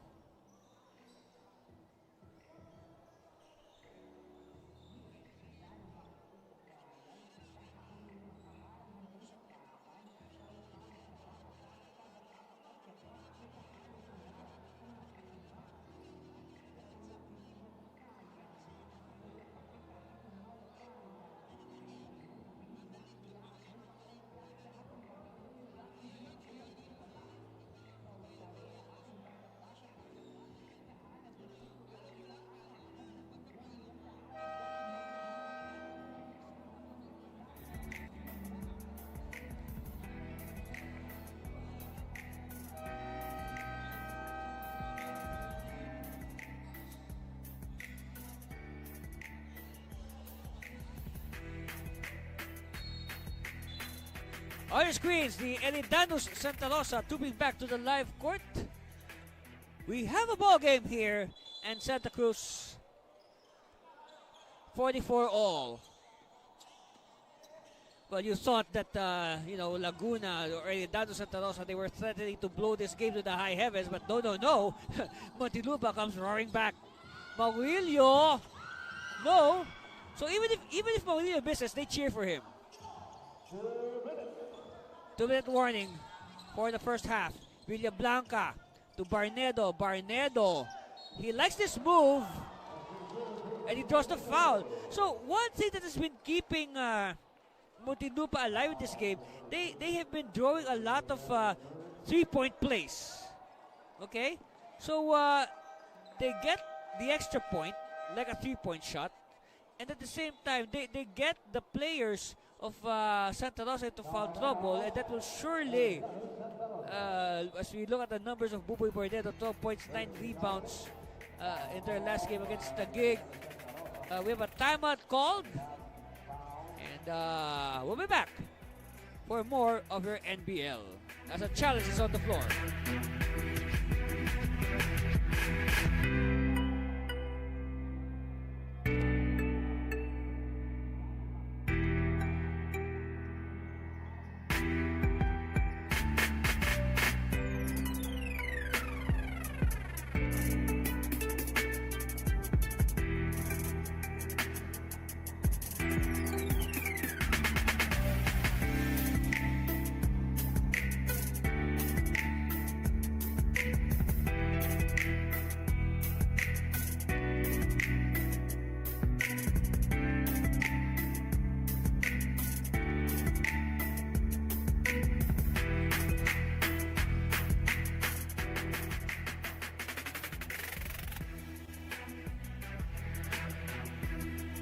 On your screens, the Eridanus Santa Rosa tubing back to the live court. We have a ball game here, and Santa Cruz 44 all. Well, you thought that, Laguna or Eridanus Santa Rosa, they were threatening to blow this game to the high heavens, but no. Muntinlupa comes roaring back. Maurilio, no. So even if Maurilio misses, they cheer for him. 2-minute warning for the first half. Villablanca to Barnedo. Barnedo, he likes this move, and he draws the foul. So one thing that has been keeping Muntinlupa alive in this game, they have been drawing a lot of 3-point plays. Okay, so they get the extra point, like a 3-point shot, and at the same time they get the players of Santa Rosa into foul trouble, and that will surely, as we look at the numbers of Buboy Barnedo, 12 points, 9 rebounds in their last game against the Gig. We have a timeout called, and we'll be back for more of your NBL as a challenge is on the floor.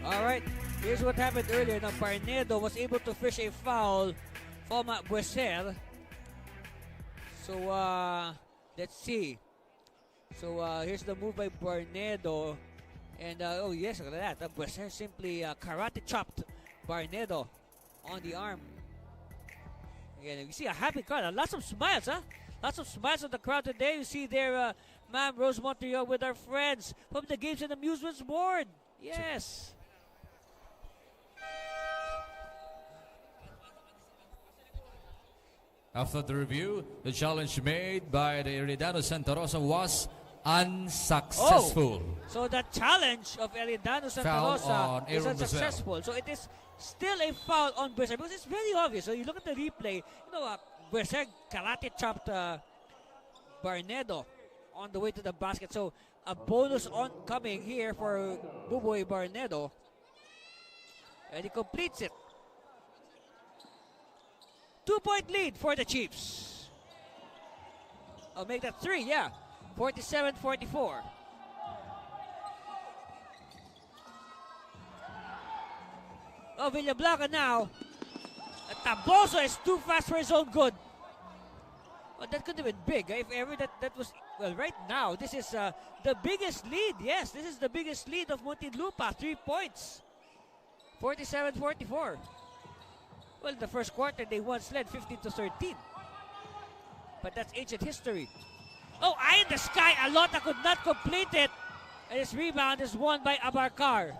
Alright, here's what happened earlier. Now, Barnedo was able to fish a foul from Bueser. So, let's see. So, here's the move by Barnedo. And, oh yes, look at that. Bueser simply karate chopped Barnedo on the arm. Again, you see a happy crowd. Lots of smiles, huh? Lots of smiles on the crowd today. You see there, Ma'am Rose Montreal with our friends from the Games and Amusements Board. Yes. After the review, the challenge made by the Eridanus Santa Rosa was unsuccessful. Oh, so the challenge of Eridanus Santa Foul Rosa on is Aaron unsuccessful. So it is still a foul on Bueser because it's very obvious. So you look at the replay, Bueser karate chopped Barnedo on the way to the basket. So a bonus on coming here for Buboy Barnedo. And he completes it. 2-point lead for the Chiefs. I'll make that 3, yeah. 47-44. Oh, Villablanca now. Taboso is too fast for his own good. Well, that could have been big. If ever that was... Well, right now, this is the biggest lead. Yes, this is the biggest lead of Muntinlupa. 3 points. 47-44. Well, in the first quarter, they once led 15-13. But that's ancient history. Oh, eye in the sky. Alota could not complete it. And his rebound is won by Abarkar.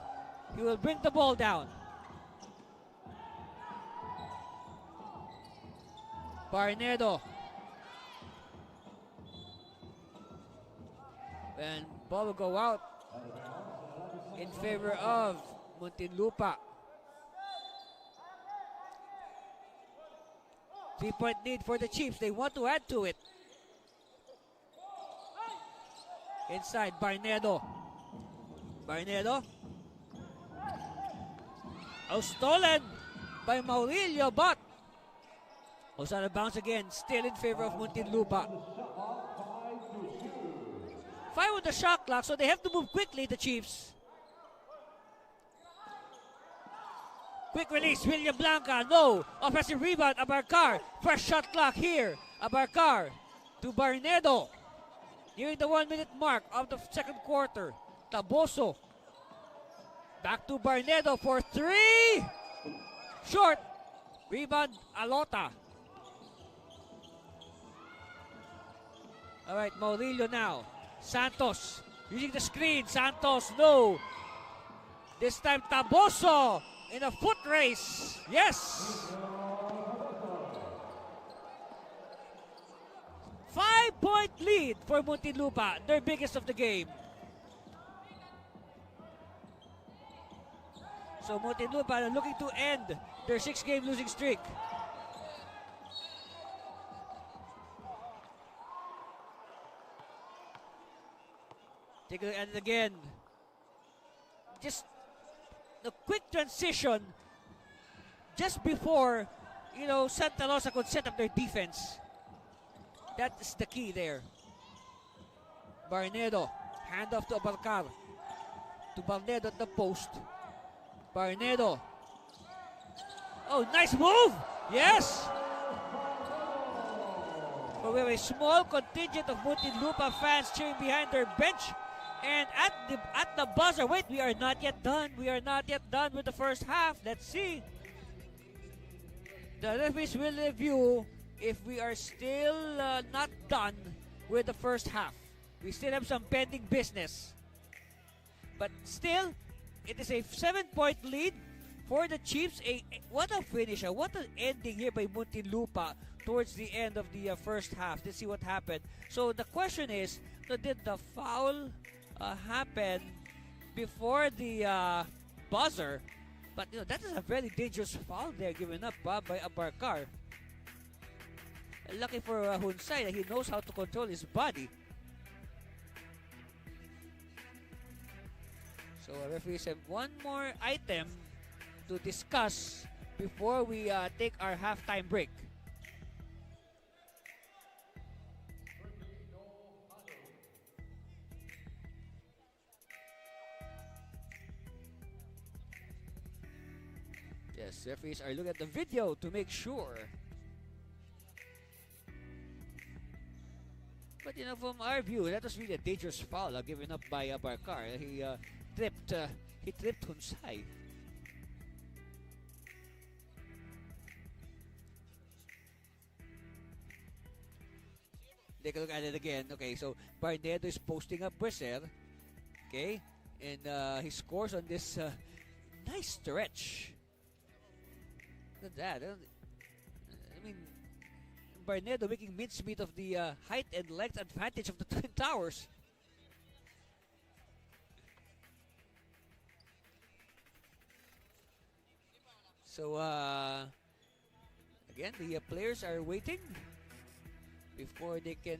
He will bring the ball down. Barnedo. And ball will go out in favor of Muntinlupa. 3-point lead for the Chiefs. They want to add to it. Inside, Barnedo. Barnedo. Oh, stolen by Maurilio, but was out of bounds again. Still in favor of Muntinlupa. 5 with the shot clock, so they have to move quickly, the Chiefs. Quick release, Villablanca, no. Offensive rebound, Abarkar. Fresh shot clock here. Abarkar to Barnedo. Nearing the 1-minute mark of the second quarter. Taboso. Back to Barnedo for 3. Short. Rebound, Alota. All right, Maurilio now. Santos using the screen. Santos, no. This time Taboso in a foot race. Yes. 5-point lead for Muntinlupa, their biggest of the game. So Muntinlupa looking to end their 6-game losing streak. Take a look at it again. Just the quick transition just before, Santa Rosa could set up their defense. That is the key there. Barnedo, hand off to Abarcar. To Barnedo at the post. Barnedo. Oh, nice move! Yes! But we have a small contingent of Muntinlupa fans cheering behind their bench. And at the buzzer, wait, we are not yet done. We are not yet done with the first half. Let's see. The referees will review if we are still not done with the first half. We still have some pending business. But still, it is a 7-point lead for the Chiefs. What a finish. What an ending here by Muntinlupa towards the end of the first half. Let's see what happened. So the question is, did the foul happen before the buzzer? But that is a very dangerous foul there given up by Abarcar. Lucky for Hunsay that he knows how to control his body. So referees have one more item to discuss before we take our halftime break. Yes, referees are looking at the video to make sure. But from our view, that was really a dangerous foul given up by Abarcar. He tripped Hunsay. Take a look at it again. Okay, so Barnedo is posting up Bresser. Okay, and he scores on this nice stretch. Look at that. I mean, Barnedo making mincemeat of the height and length advantage of the Twin Towers. So, again, the players are waiting before they can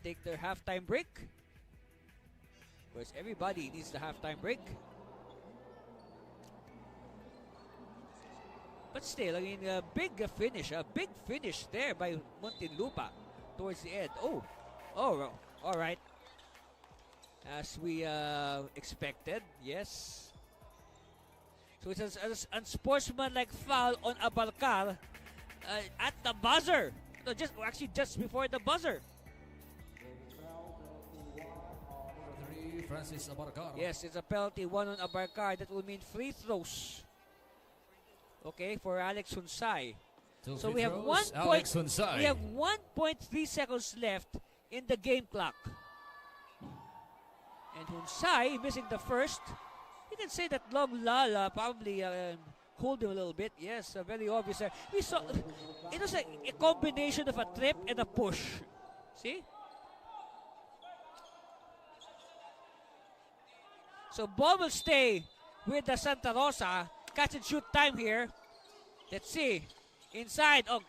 take their halftime break. Of course, everybody needs the halftime break. But still, I mean, a big finish there by Muntinlupa towards the end. Oh, all right. As we expected, yes. So it's an unsportsmanlike foul on Abarcar at the buzzer. No, just before the buzzer. Francis Abarcar. Yes, it's a penalty, one on Abarcar. That will mean free throws. Okay, for Alex Hunsay. So we have 1.3 seconds left in the game clock. And Hunsay missing the first. You can say that long Lala probably hold him a little bit. Yes, very obvious. We saw it was a combination of a trip and a push. See? So ball will stay with the Santa Rosa. Catch and shoot time here. Let's see. Inside. Oh,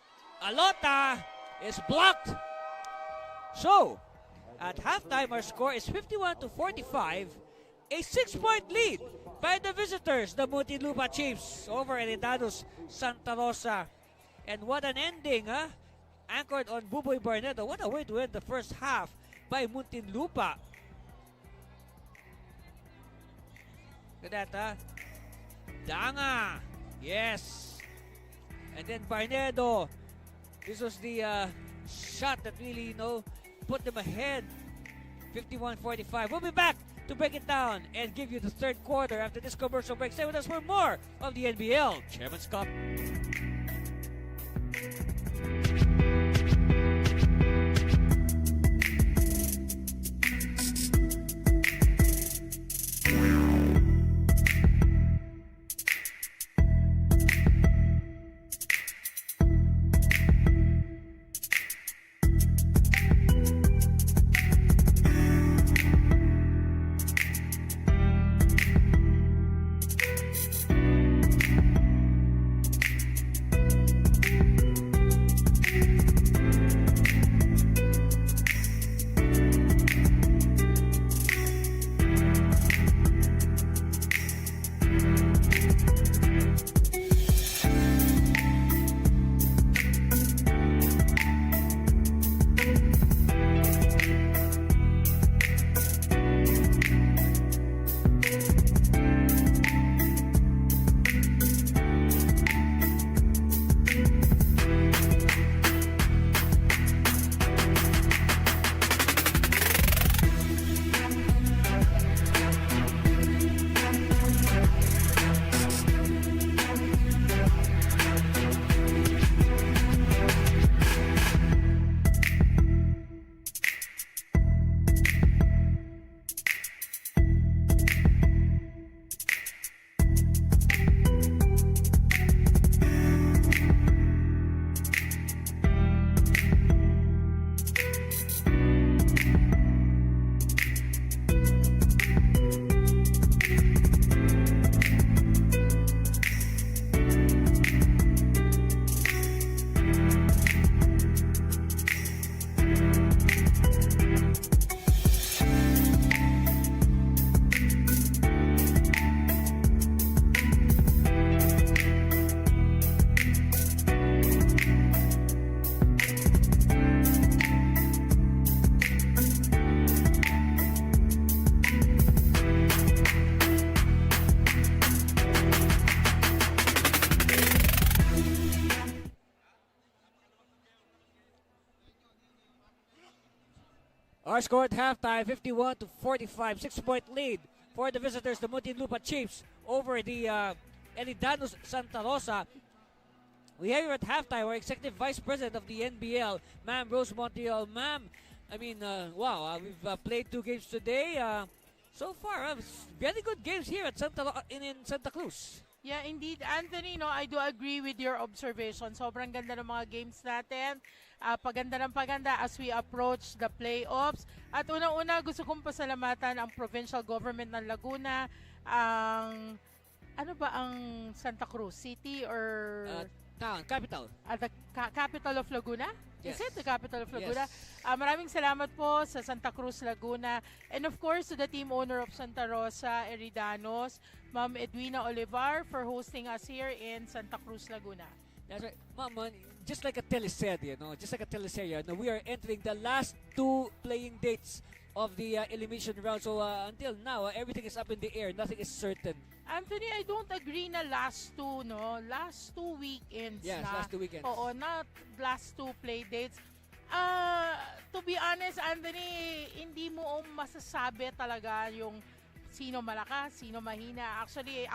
Alota is blocked. So, at halftime, our score is 51-45. A 6-point lead by the visitors, the Muntinlupa Chiefs, over Eridanus Santa Rosa. And what an ending, huh? Anchored on Buboy Barnedo. What a way to end the first half by Muntinlupa. Look at that, huh? Danga. Yes. And then Barnedo. This was the shot that really, put them ahead. 51-45. We'll be back to break it down and give you the third quarter after this commercial break. Stay with us for more of the NBL Chairman's Cup. Our score at halftime, 51-45, 6-point lead for the visitors, the Muntinlupa Chiefs, over the Eridanus Santa Rosa. We have here at halftime our Executive Vice President of the NBL, Ma'am Rose Montreal. Ma'am, I mean, wow, we've played 2 games today. So far, very good games here at in Santa Cruz. Yeah, indeed, Anthony, no, I do agree with your observation. Sobrang ganda ng mga games natin. Paganda ng paganda as we approach the playoffs. At unang-una, gusto kong pasalamatan ang provincial government ng Laguna, ang, ano ba ang Santa Cruz City or... Town, capital. The capital of Laguna? Yes. Is it the capital of Laguna? Yes. Maraming salamat po sa Santa Cruz, Laguna. And of course, to the team owner of Santa Rosa, Eridanus, Ma'am Edwina Olivar, for hosting us here in Santa Cruz, Laguna. That's right. Ma'am, just like a teleserye, we are entering the last 2 playing dates of the elimination round. So until now, everything is up in the air. Nothing is certain. Anthony, I don't agree na last 2, no? Last 2 weekends Yes, na. last 2 weekends. Oo, not last 2 play dates. To be honest, Anthony, hindi mo masasabi talaga yung sino malakas, sino mahina. Actually,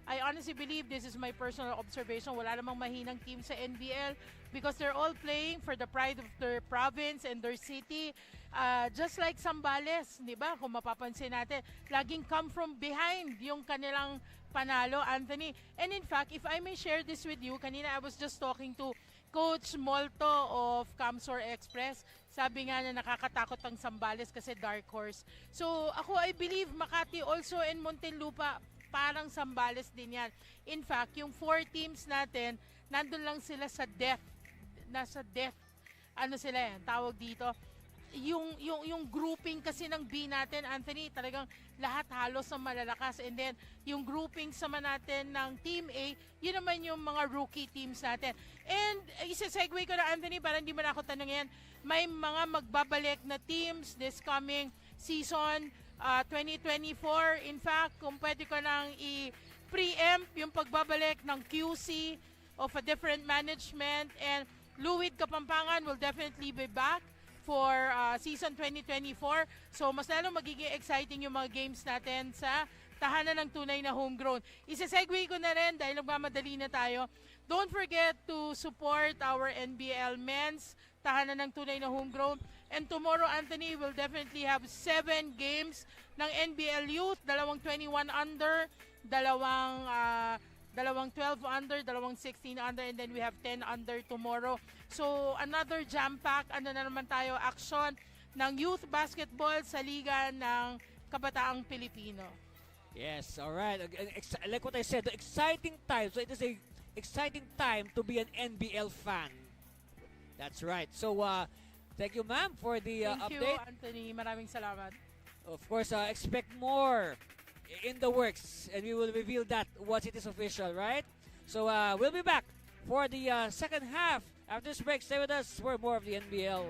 I honestly believe, this is my personal observation, wala namang mahinang team sa NBL because they're all playing for the pride of their province and their city. Just like Zambales, di ba? Kung mapapansin natin, laging come from behind yung kanilang panalo, Anthony. And in fact, if I may share this with you, kanina I was just talking to Coach Molto of Camsor Express. Sabi nga na nakakatakot ang Zambales kasi dark horse. So ako, I believe Makati also and Muntinlupa, parang Zambales din yan. In fact, yung 4 teams natin, nandun lang sila sa death. Nasa death. Ano sila yan? Tawag dito. Yung grouping kasi ng B natin, Anthony, talagang lahat halos ang malalakas. And then, yung grouping sama natin ng Team A, yun naman yung mga rookie teams natin. And isa-segue ko na, Anthony, para hindi mo na ako tanongin, may mga magbabalik na teams this coming season 2024. In fact, kung pwede ko nang i-preempt yung pagbabalik ng QC of a different management, and Luwid Kapampangan will definitely be back for season 2024. So mas lalo magiging exciting yung mga games natin sa tahanan ng tunay na homegrown. Isa-segue ko na rin dahil nagmamadali na tayo. Don't forget to support our NBL men's tahanan ng tunay na homegrown. And tomorrow, Anthony, will definitely have 7 games ng NBL youth, 2 21 under, 2 12 under, 2 16 under, and then we have 10 under tomorrow. So another jam-pack, na naman tayo, action ng youth basketball sa Liga ng Kabataang Pilipino. Yes, all right. Like what I said, the exciting time. So it is a exciting time to be an NBL fan. That's right. So thank you, ma'am, for the Thank update. you, Anthony. Maraming salamat. Of course, expect more in the works, and we will reveal that once it is official, right? So we'll be back for the second half. After this break, stay with us for more of the NBL.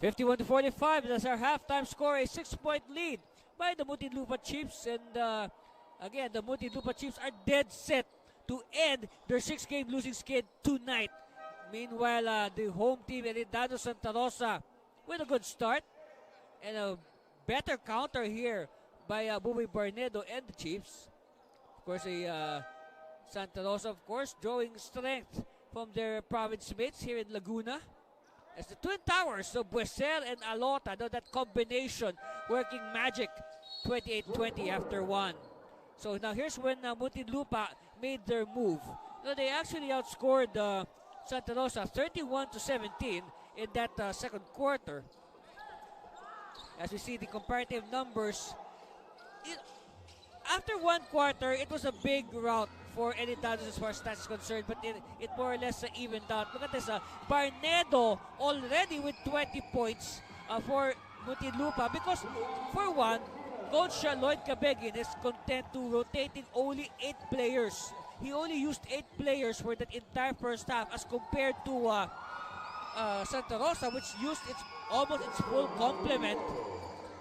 51-45, that's our halftime score, a 6-point lead by the Muntinlupa Chiefs. And again, the Muntinlupa Chiefs are dead set to end their 6-game losing skid tonight. Meanwhile, the home team, Eridanus Santa Rosa, with a good start and a better counter here by Buboy Barnedo and the Chiefs. Of course, Santa Rosa, of course, drawing strength from their province mates here in Laguna. As the twin towers of Buesel and Alota, that combination working magic, 28-20 after one. So now here's when Muntinlupa made their move. They actually outscored Santa Rosa 31-17 in that second quarter. As we see the comparative numbers, after one quarter, it was a big rout for Eridanus as far as stats is concerned, but it more or less evened out. Look at this, Barnedo already with 20 points for Muntinlupa, because for one, Coach Lloyd Cabegin is content to rotating only 8 players. He only used 8 players for that entire first half as compared to Santa Rosa, which used almost its full complement.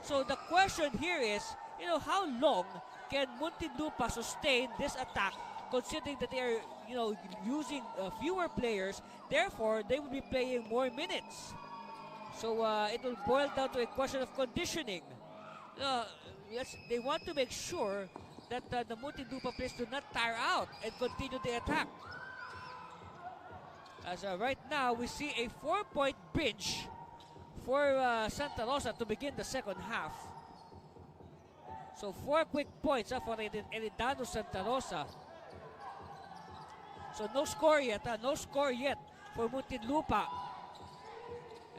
So the question here is, how long can Muntinlupa sustain this attack, considering that they are, using fewer players, therefore they will be playing more minutes. So it will boil down to a question of conditioning. They want to make sure that the Muntinlupa players do not tire out and continue the attack. As right now, we see a 4-point bench for Santa Rosa to begin the second half. So 4 quick points for Eridanus Santa Rosa. So no score yet for Muntinlupa.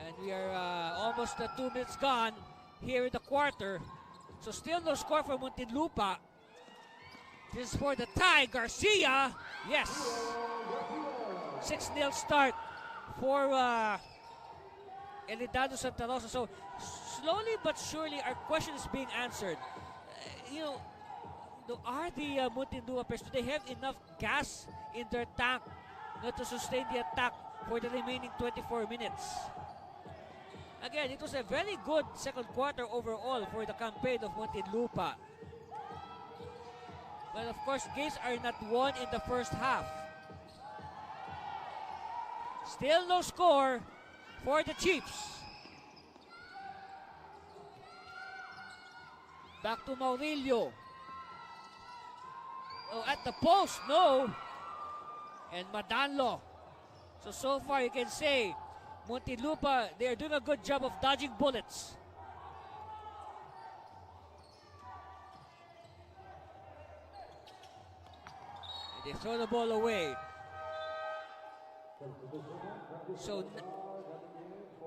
And we are almost 2 minutes gone here in the quarter. So still no score for Muntinlupa. This is for the tie. Garcia, yes. 6-0 start for Eridanus Santa Rosa. So slowly but surely our question is being answered. Are the Muntinlupa players, do they have enough gas in their tank to sustain the attack for the remaining 24 minutes? Again, it was a very good second quarter overall for the campaign of Muntinlupa. But of course, games are not won in the first half. Still no score for the Chiefs. Back to Maurilio. Oh, at the post, no. And Madanlo. So far you can say Muntinlupa, they are doing a good job of dodging bullets. And they throw the ball away. So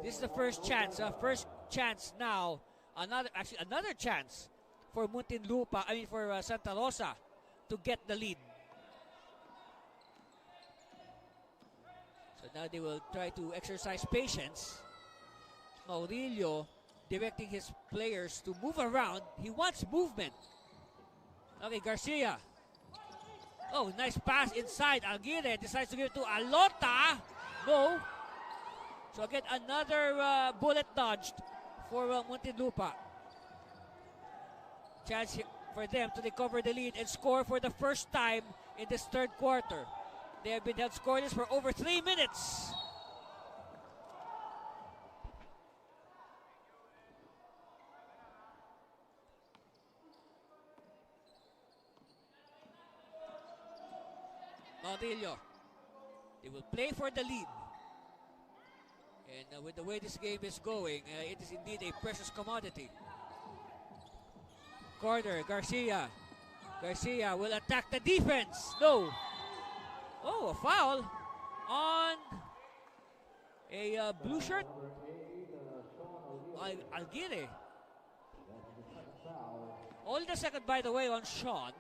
this is the first chance. First chance now. Another chance for Muntinlupa, for Santa Rosa to get the lead. So now they will try to exercise patience. Maurilio directing his players to move around. He wants movement. Okay, Garcia. Oh, nice pass inside. Aguirre decides to give it to Alota. No. So again, another bullet dodged for Muntinlupa. Chance for them to recover the lead and score for the first time in this third quarter. They have been held scoreless for over 3 minutes. Maurilio. They will play for the lead. And with the way this game is going, it is indeed a precious commodity. Corner, Garcia. Garcia will attack the defense. No. Oh, a foul on a blue shirt. Aguirre. Only the second, by the way, on Sean.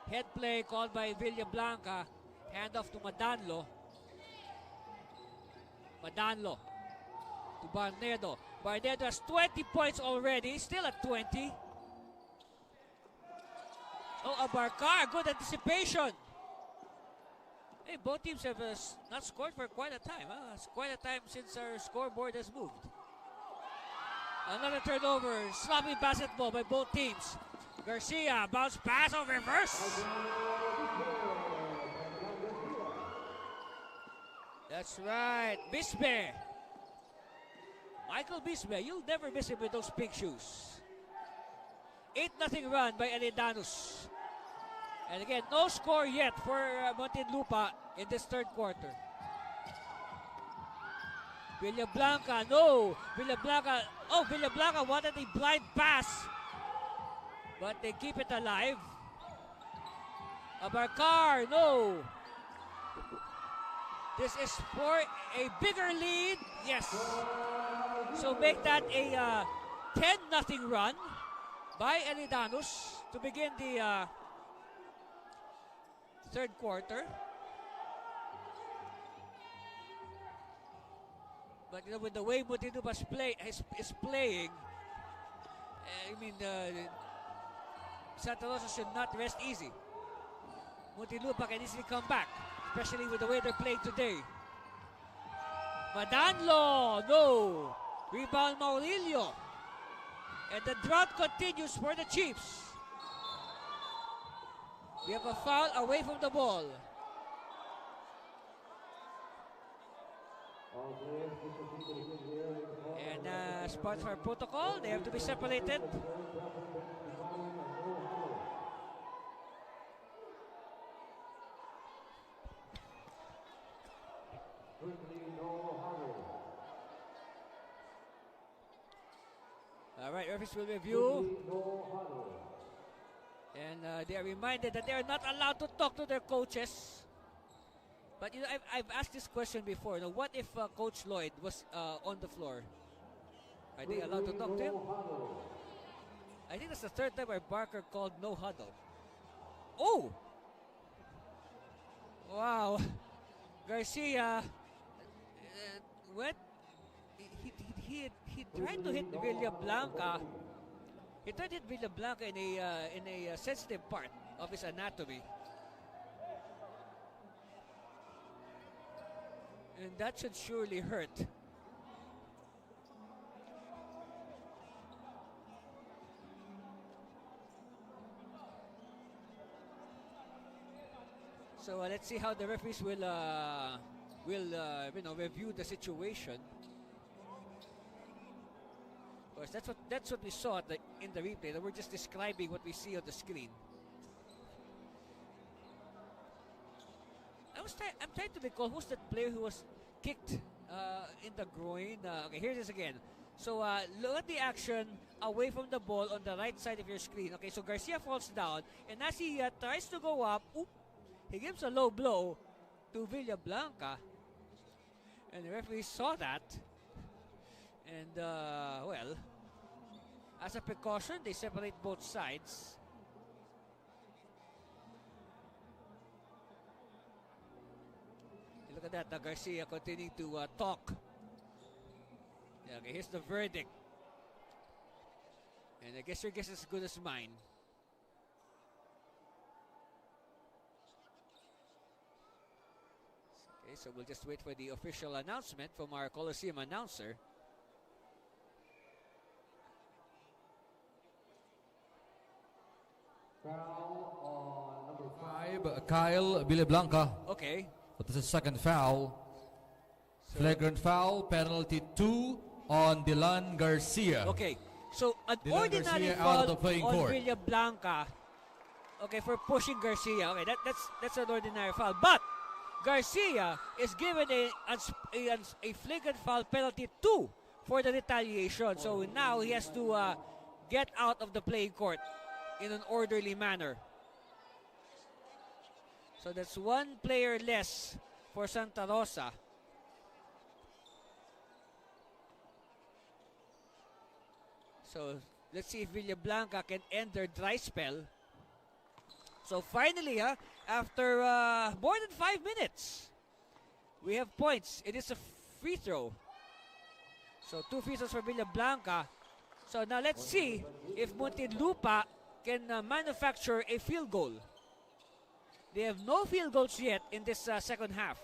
Head play called by Villablanca. Hand off to Madanlo. Madanlo to Barnedo. Barnedo has 20 points already. Still at 20. Oh, Abarcar. Good anticipation. Hey, both teams have not scored for quite a time. It's quite a time since our scoreboard has moved. Another turnover. Sloppy basketball by both teams. Garcia, bounce pass on reverse. That's right. Bisbe. Michael Bisbe. You'll never miss him with those pink shoes. 8-0 run by Eridanus. And again, no score yet for Muntinlupa in this third quarter. Villablanca, no. Villablanca wanted a blind pass. But they keep it alive. Abarcar, no. This is for a bigger lead. Yes. So make that a 10-0 run by Eridanus to begin the third quarter. But you know, with the way Muntinlupa is playing, I mean, Santa Rosa should not rest easy. Muntinlupa can easily come back, especially with the way they're playing today. Madanlo, no. Rebound Maurilio. And the drought continues for the Chiefs. We have a foul away from the ball. And as part of our protocol, they have to be separated. All right, referees will review. And they are reminded that they are not allowed to talk to their coaches. But you know, I've asked this question before. You know, what if Coach Lloyd was on the floor? Are they allowed to talk to him? I think that's the third time where Barker called no huddle. Oh! Wow. Garcia went. He tried to hit Villablanca. He tried to hit Villablanca in a sensitive part of his anatomy. And that should surely hurt. So let's see how the referees will review the situation. Of course, that's what we saw in the replay. That we're just describing what we see on the screen. I'm trying to recall who's that player who was kicked in the groin. Okay, here it is again. So look at the action away from the ball on the right side of your screen. Okay, so Garcia falls down, and as he tries to go up, he gives a low blow to Villablanca, and the referee saw that. And well, as a precaution, they separate both sides. Look at that, Garcia continuing to talk. Yeah, okay, here's the verdict. And I guess your guess is as good as mine. Okay, so we'll just wait for the official announcement from our Coliseum announcer. Foul on number 5, Kyle Villablanca. Okay. But this is second foul. So flagrant foul, penalty 2 on Dylan Garcia. Okay, so an Dylan ordinary Garcia foul out of the playing on court. Villablanca. Okay, for pushing Garcia. Okay, that's an ordinary foul. But Garcia is given a flagrant foul penalty 2 for the retaliation. So now he has to get out of the playing court in an orderly manner. So that's one player less for Santa Rosa. So let's see if Villablanca can end their dry spell. So finally, after more than 5 minutes, we have points. It is a free throw. So 2 free throws for Villablanca. So now let's see if Muntinlupa can manufacture a field goal. They have no field goals yet in this second half.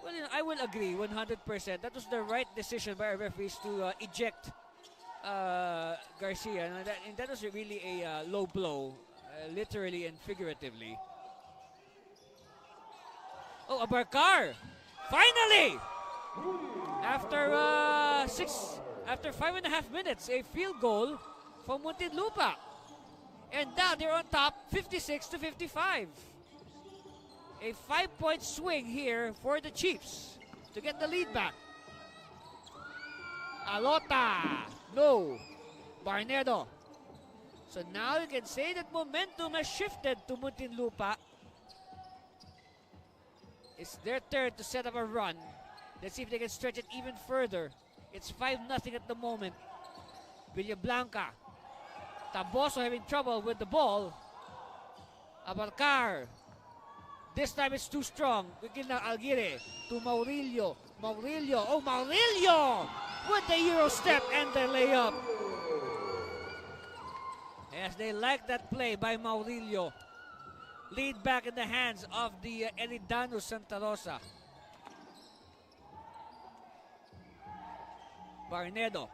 Well, I will agree 100%. That was the right decision by our referees to eject Garcia. And that was really a low blow, literally and figuratively. Oh, Abarkar! Finally! After 5.5 minutes, a field goal from Muntinlupa. And now they're on top, 56-55. A 5-point swing here for the Chiefs to get the lead back. Alota, no. Barnedo. So now you can say that momentum has shifted to Muntinlupa. It's their turn to set up a run. Let's see if they can stretch it even further. It's 5-0 at the moment. Villablanca. Taboso having trouble with the ball. Abarkar. This time it's too strong. Quickly now Alguire to Maurilio. Maurilio. Oh, Maurilio! With the Euro step and the layup. Yes, they like that play by Maurilio. Lead back in the hands of the Eridanus Santa Rosa. Barnedo.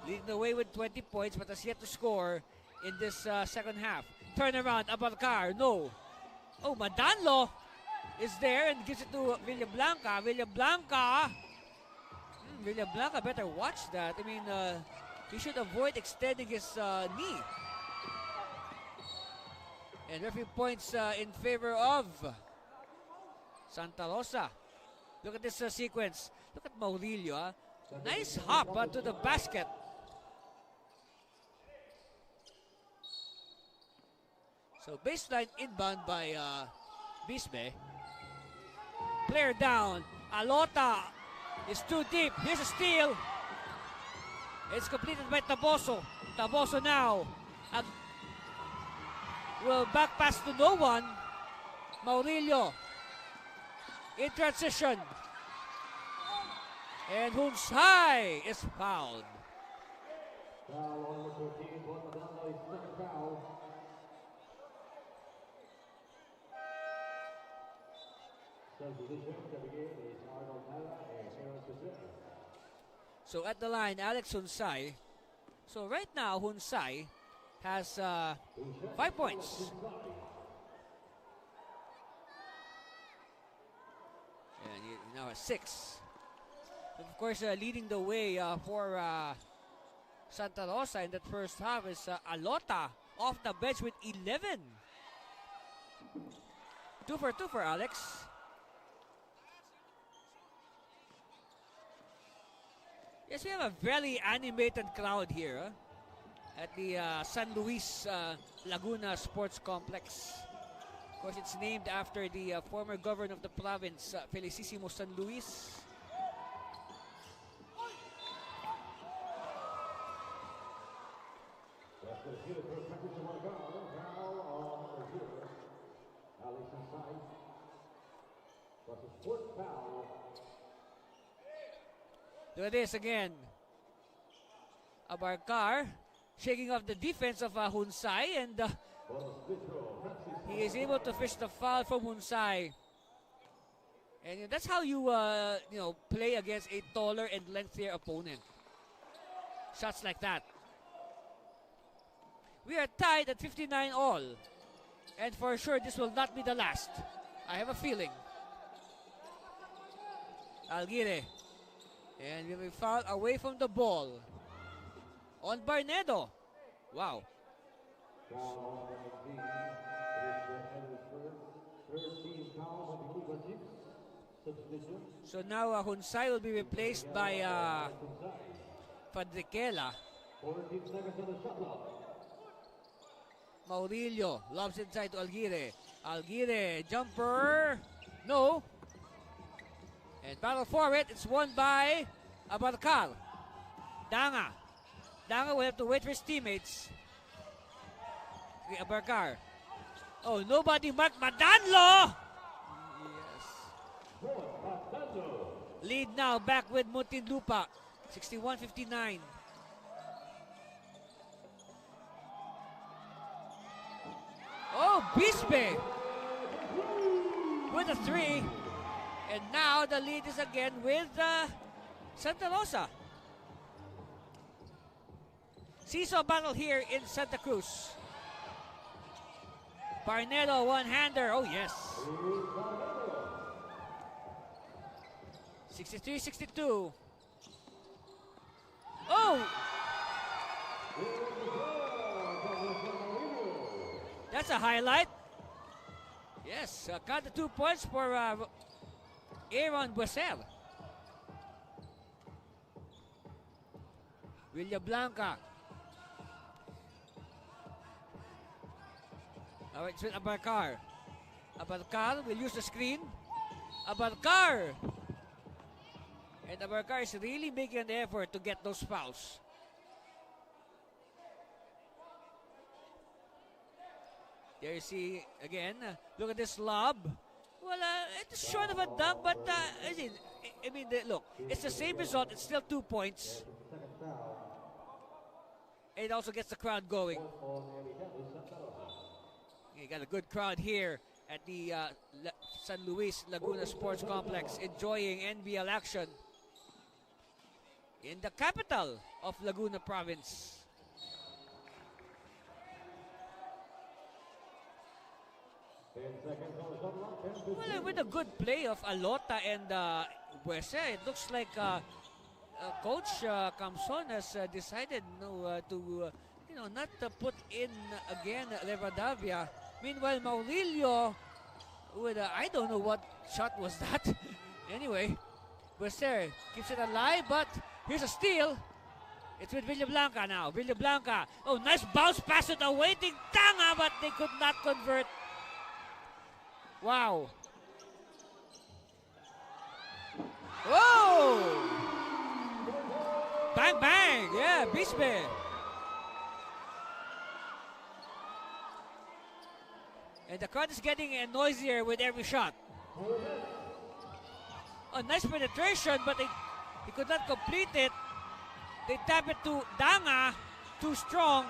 Leading the way with 20 points but has yet to score in this second half. Turnaround, Abarkar, no. Oh, Madanlo is there and gives it to Villablanca. Villablanca better watch that. I mean, he should avoid extending his knee. And referee points in favor of Santa Rosa. Look at this sequence. Look at Maurilio. Nice hop to the basket. So baseline inbound by Bisbe. Player down. Alota is too deep. Here's a steal. It's completed by Taboso. Taboso now will back pass to no one. Maurilio in transition. And Hunsai is fouled. So at the line, Alex Hunsai. So right now, Hunsai has 5 points. And he now has 6. Of course, leading the way for Santa Rosa in that first half is Alota off the bench with 11. 2 for 2 for Alex. Yes, we have a very animated crowd here at the San Luis Laguna Sports Complex. Of course, it's named after the former governor of the province, Felicissimo San Luis. Look at this again. Abarkar shaking off the defense of Hunsai, and he is able to fish the foul from Hunsai. And that's how you play against a taller and lengthier opponent. Shots like that. We are tied at 59 all. And for sure, this will not be the last. I have a feeling. Alguire. And will be fouled away from the ball. On Barnedo. Wow. So now Hunsai will be replaced by Fadriquela. Maurilio lobs inside to Alguire. Alguire, jumper. No. And battle for it. It's won by Abarkar. Danga. Danga will have to wait for his teammates. Okay, Abarkar. Oh, nobody marked Madanlo. Yes. Lead now back with Muntinlupa. 61-59. Bisbe with a 3. And now the lead is again with Santa Rosa. Seesaw battle here in Santa Cruz. Barnedo, one-hander. Oh, yes. 63-62. Oh! That's a highlight. Yes, count the 2 points for Aaron Buesel. Villablanca. All right, so Abarcar. Abarcar will use the screen. Abarcar. And Abarcar is really making an effort to get those fouls. There you see again. Look at this lob. Well, it's short of a dunk, but look, it's the same result. It's still 2 points. It also gets the crowd going. You got a good crowd here at the San Luis Laguna Sports Complex, enjoying NBL action in the capital of Laguna Province. Well, with a good play of Alota and Buese, it looks like Coach Camson has decided to not put in again Rivadavia. Meanwhile, Maurilio with I don't know what shot was that. Anyway, Buese keeps it alive, but here's a steal. It's with Villablanca now. Villablanca. Oh, nice bounce pass to the waiting Tanga, but they could not convert. Wow. Whoa! Bang, bang. Yeah, Bisbe. And the crowd is getting noisier with every shot. Oh, nice penetration, but he could not complete it. They tap it to Danga. Too strong.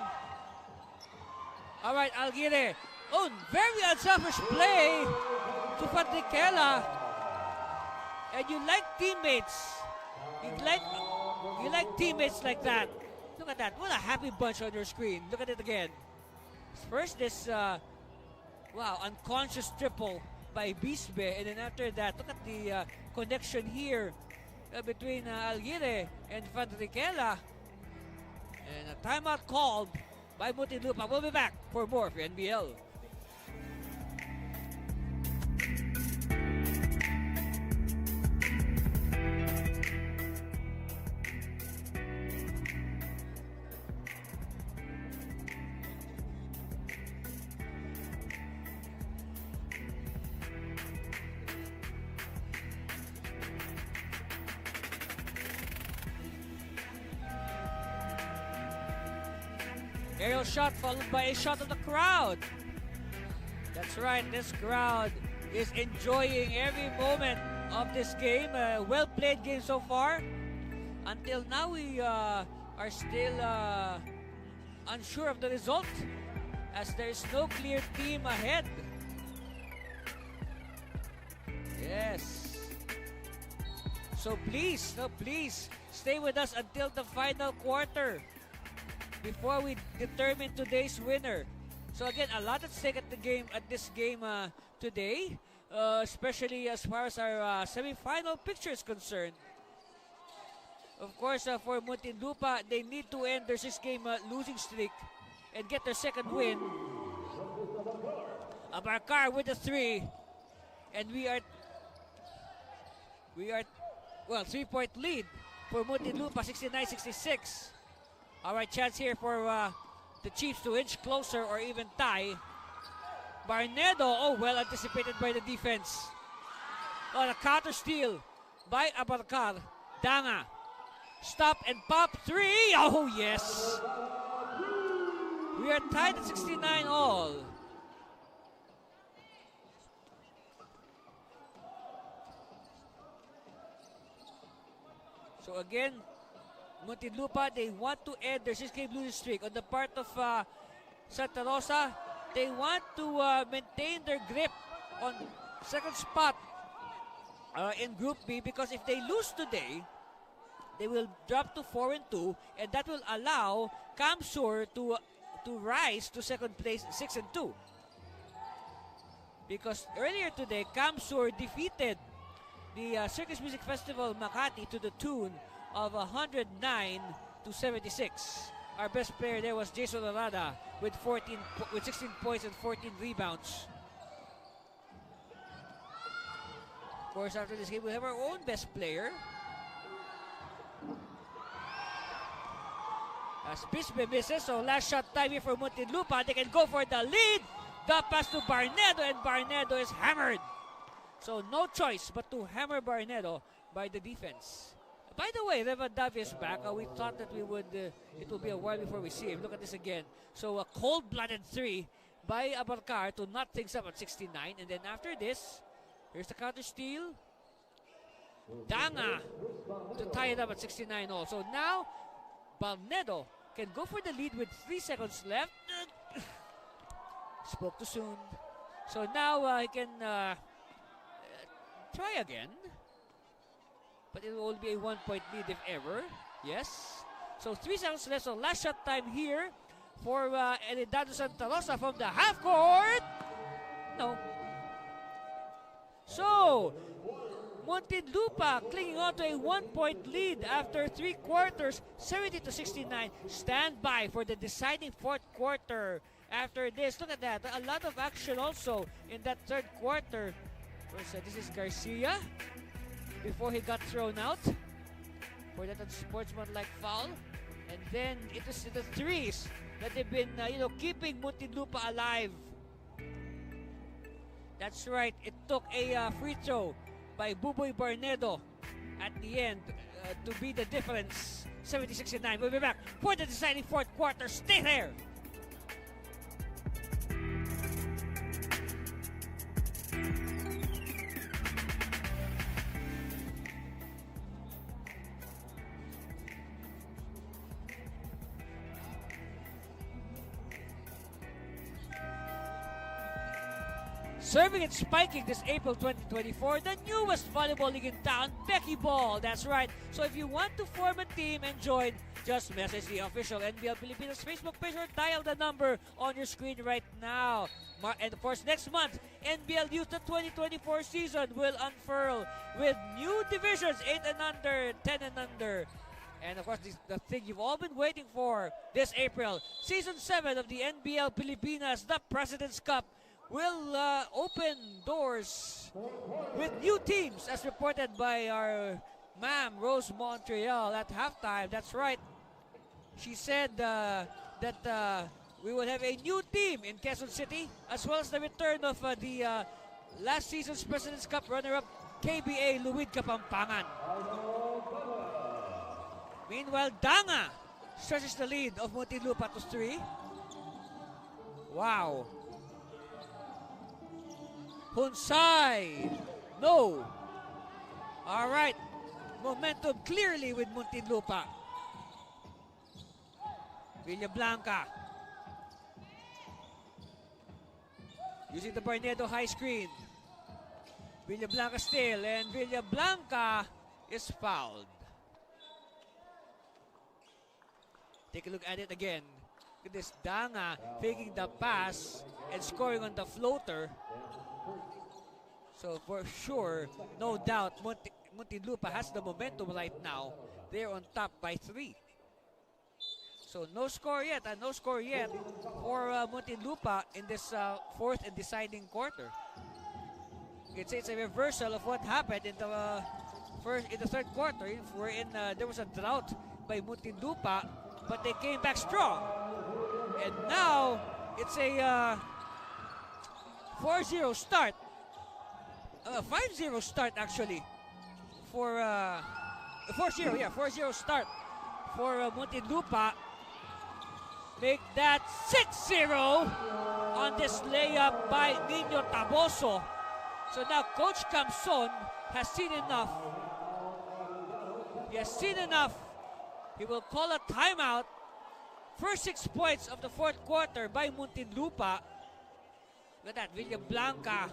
All right, Alguire. Oh, very unselfish play to Fadriquela. And you like teammates. You like teammates like that. Look at that. What a happy bunch on your screen. Look at it again. First, this unconscious triple by Bisbe. And then after that, look at the connection here between Alguire and Fadriquela. And a timeout called by Muntinlupa. We'll be back for more for NBL. Aerial shot followed by a shot of the crowd. That's right, this crowd is enjoying every moment of this game. A well-played game so far. Until now, we are still unsure of the result, as there is no clear team ahead. Yes. So please, stay with us until the final quarter before we determine today's winner. So again, a lot at stake at this game today, especially as far as our semi-final picture is concerned. Of course, for Muntinlupa, they need to end their 6-game losing streak and get their second win. Abarcar with a 3, and we are 3-point lead for Muntinlupa, 69-66. All right, chance here for the Chiefs to inch closer or even tie. Barnedo, well anticipated by the defense. Oh, the counter steal by Abarcar. Danga, stop and pop 3. Oh, yes. We are tied at 69 all. So again, Muntinlupa, they want to end their 6-game losing streak. On the part of Santa Rosa, They want to maintain their grip on second spot in Group B, because if they lose today, they will drop to 4-2, and that will allow Kamsur to rise to second place, 6-2. Because earlier today, Kamsur defeated the Circus Music Festival Makati to the tune of 109-76. Our best player there was Jason Arada with 16 points and 14 rebounds. Of course, after this game, we'll have our own best player. As Bisbe misses, so last shot time here for Muntinlupa. They can go for the lead. The pass to Barnedo, and Barnedo is hammered. So no choice but to hammer Barnedo by the defense. By the way, Revadavi is back. We thought that it will be a while before we see him. Look at this again. So a cold-blooded 3 by Abarkar to knot things up at 69. And then after this, here's the counter steal. Danga to tie it up at 69 also. Now, Barnedo can go for the lead with 3 seconds left. Spoke too soon. So now he can try again. But it will only be a 1-point lead if ever. Yes. So 3 seconds left. So last shot time here for Eridanus Santa Rosa from the half court. No. So Muntinlupa clinging on to a 1-point lead after 3 quarters, 70-69. Stand by for the deciding 4th quarter. After this, look at that. A lot of action also in that 3rd quarter. This is Garcia before he got thrown out for that unsportsmanlike foul. And then it was the threes that they've been keeping Muntinlupa alive. That's right. It took a free throw by Buboy Barnedo at the end to be the difference. 70-69. We'll be back for the deciding 4th quarter. Stay there. Serving and spiking this April 2024, the newest volleyball league in town, Becky Ball. That's right. So if you want to form a team and join, just message the official NBL Pilipinas Facebook page or dial the number on your screen right now. And of course, next month, NBL Youth the 2024 season will unfurl with new divisions, 8 and under, 10 and under. And of course, the thing you've all been waiting for this April, Season 7 of the NBL Pilipinas, the President's Cup, will open doors with new teams, as reported by our ma'am, Rose Montreal, at halftime. That's right. She said that we will have a new team in Quezon City, as well as the return of the last season's President's Cup runner-up, KBA Luwid Kapampangan. Meanwhile, Danga stretches the lead of Muntinlupa to 3. Wow. Hunsay. No. All right. Momentum clearly with Muntinlupa. Villablanca. Using the Barnedo high screen. Villablanca still, and Villablanca is fouled. Take a look at it again. Look at this, Danga faking the pass and scoring on the floater. So for sure, no doubt, Muntinlupa has the momentum right now. They're on top by 3. So no score yet for Muntinlupa in this 4th and deciding quarter. You can say it's a reversal of what happened in the 3rd quarter, wherein there was a drought by Muntinlupa, but they came back strong. And now it's a 4-0 start. 5-0 start actually for 4-0 start for Muntinlupa. Make that 6-0 on this layup by Nino Taboso. So now Coach Camson has seen enough. He has seen enough. He will call a timeout. First 6 points of the 4th quarter by Muntinlupa. Look at that, Villablanca.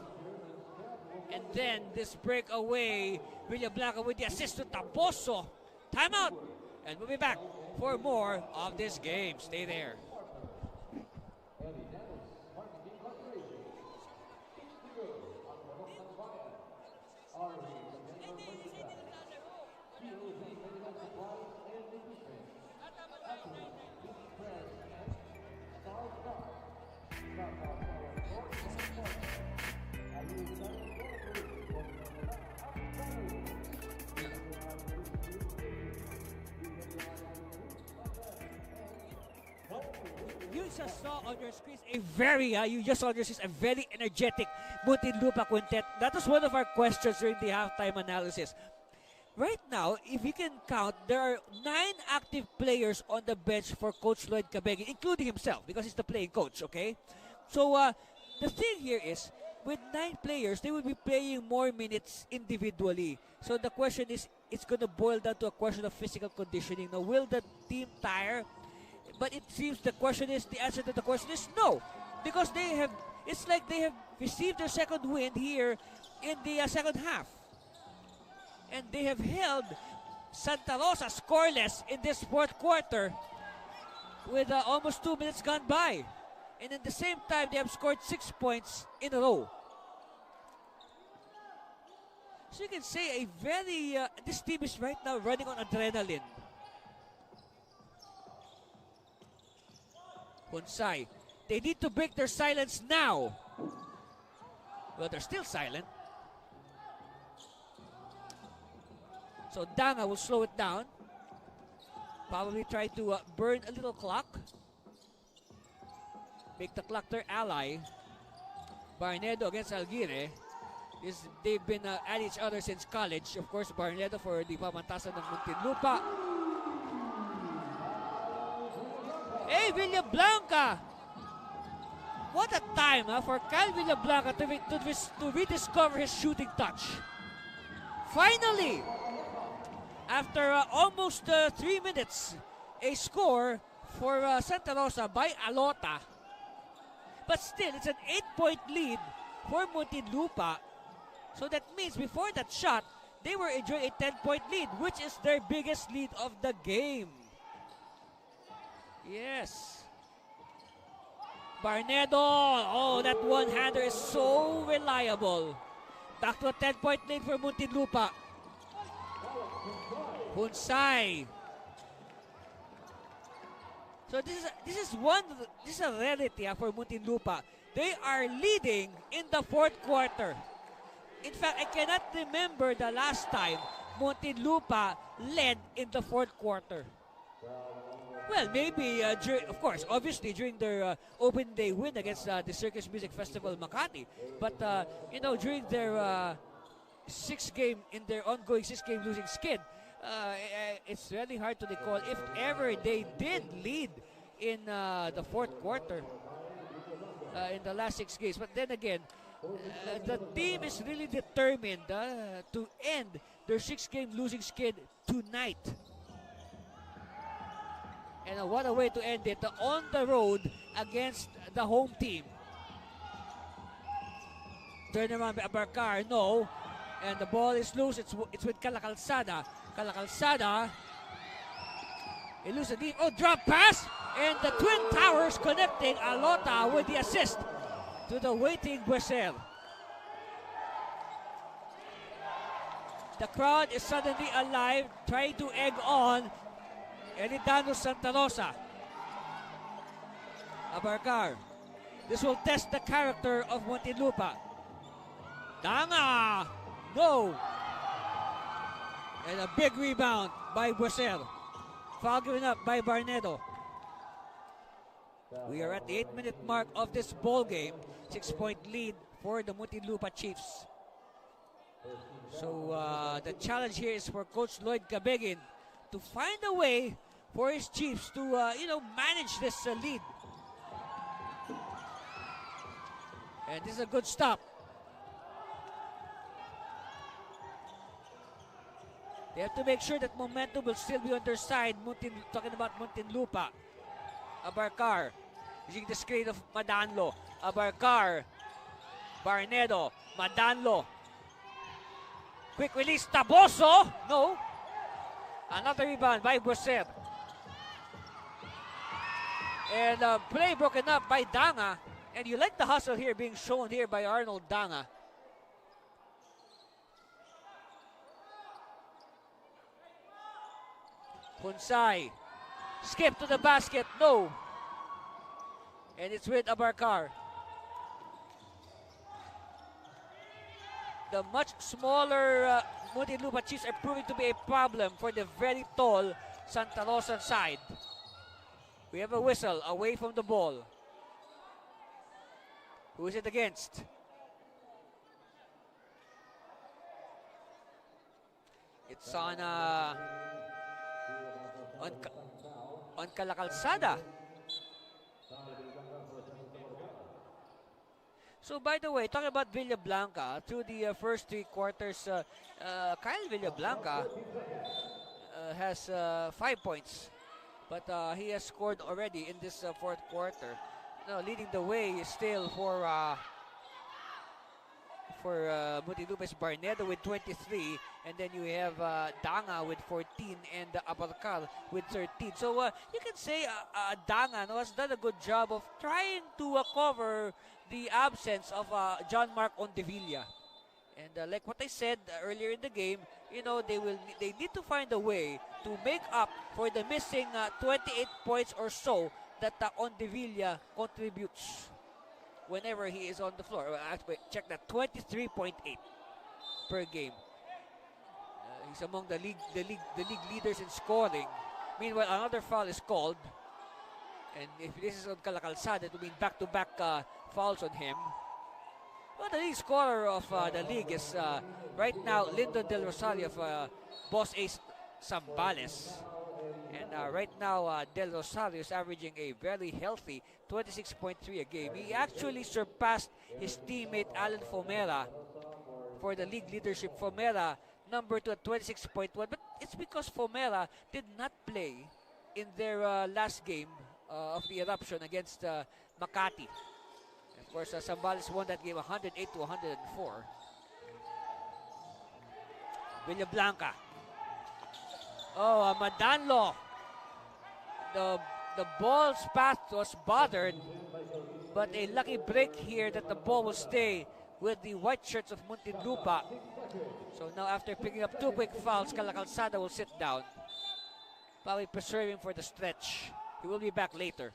And then this breakaway, Villablanca with the assist to Taposo. Timeout. And we'll be back for more of this game. Stay there. You just saw on your screens a very energetic Muntinlupa quintet. That was one of our questions during the halftime analysis. Right now, if you can count, there are 9 active players on the bench for Coach Lloyd Cabegui, including himself, because he's the playing coach, okay? So, the thing here is, with 9 players, they will be playing more minutes individually. So the question is, it's going to boil down to a question of physical conditioning. Now, will the team tire? But it seems the answer to the question is no. Because it's like they have received their second win here in the second half. And they have held Santa Rosa scoreless in this fourth quarter with almost 2 minutes gone by. And at the same time, they have scored 6 points in a row. So you can say this team is right now running on adrenaline. Hunsay, they need to break their silence now. Well, they're still silent. So Danga will slow it down. Probably try to burn a little clock. Make the clock their ally. Barnedo against Alguire. They've been at each other since college. Of course, Barnedo for the pamantasan ng Muntinlupa. Hey, Villablanca! What a time for Kyle Villablanca to rediscover his shooting touch. Finally, after almost 3 minutes, a score for Santa Rosa by Alota. But still, it's an 8-point lead for Muntinlupa. So that means before that shot, they were enjoying a 10-point lead, which is their biggest lead of the game. Yes. Barnedo. Oh, that one-hander is so reliable. Back to a 10-point lead for Muntinlupa. Hunsay. So this is a rarity for Muntinlupa. They are leading in the fourth quarter. In fact, I cannot remember the last time Muntinlupa led in the fourth quarter. Well, maybe, of course, obviously during their open day win against the Circus Music Festival Makati. But, during their ongoing 6-game losing skid, it's really hard to recall if ever they did lead in the fourth quarter in the last 6 games. But then again, the team is really determined to end their 6-game losing skid tonight. And what a way to end it on the road against the home team. Turn around by Abarcar, no. And the ball is loose. It's with Calacalzada. Calacalzada. He loses the deep. Oh, drop pass. And the Twin Towers connecting Alota with the assist to the waiting Buesel. The crowd is suddenly alive, trying to egg on Eridanus Santa Rosa. Abarcar. This will test the character of Muntinlupa. Danga! No! And a big rebound by Buesel. Foul given up by Barnedo. We are at the 8-minute mark of this ball game. 6-point lead for the Muntinlupa Chiefs. So the challenge here is for Coach Lloyd Cabegui to find a way for his Chiefs to, manage this lead. And this is a good stop. They have to make sure that momentum will still be on their side. Talking about Muntinlupa. Abarcar using the screen of Madanlo. Abarcar Barnedo, Madanlo. Quick release, Taboso. No. Another rebound by Buser. And play broken up by Danga. And you like the hustle here being shown here by Arnold Danga. Hunsay. Skip to the basket. No. And it's with Abarkar. The much smaller Muntinlupa Chiefs are proving to be a problem for the very tall Santa Rosa side. We have a whistle away from the ball. Who is it against? It's on Calacalzada. So by the way, talking about Villablanca, through the first 3 quarters, Kyle Villablanca has 5 points. But he has scored already in this 4th quarter. Now, leading the way is still for Muntinlupa is Barnedo with 23, and then you have Danga with 14 and Abarkar with 13. So you can say Danga has done a good job of trying to cover the absence of John Mark Ondevilla. And like what I said earlier in the game, you know, they need to find a way to make up for the missing 28 points or so that Ondevilla contributes whenever he is on the floor. Actually, check that, 23.8 per game. He's among the league leaders in scoring. Meanwhile, another foul is called, and if this is on Calacalzada, it will mean back-to-back fouls on him. Well, the lead scorer of the league is right now Lyndon Del Rosario of Boss Ace Zambales. And right now, Del Rosario is averaging a very healthy 26.3 a game. He actually surpassed his teammate Alan Fomera for the league leadership. Fomera, number 2 at 26.1. But it's because Fomera did not play in their last game of the eruption against Makati. Of course, Zambales won that game 108 to 104. Villablanca. Oh, Madanlo. The ball's path was bothered, but a lucky break here that the ball will stay with the white shirts of Muntinlupa. So now after picking up 2 quick fouls, Calacalzada will sit down, probably preserving for the stretch. He will be back later,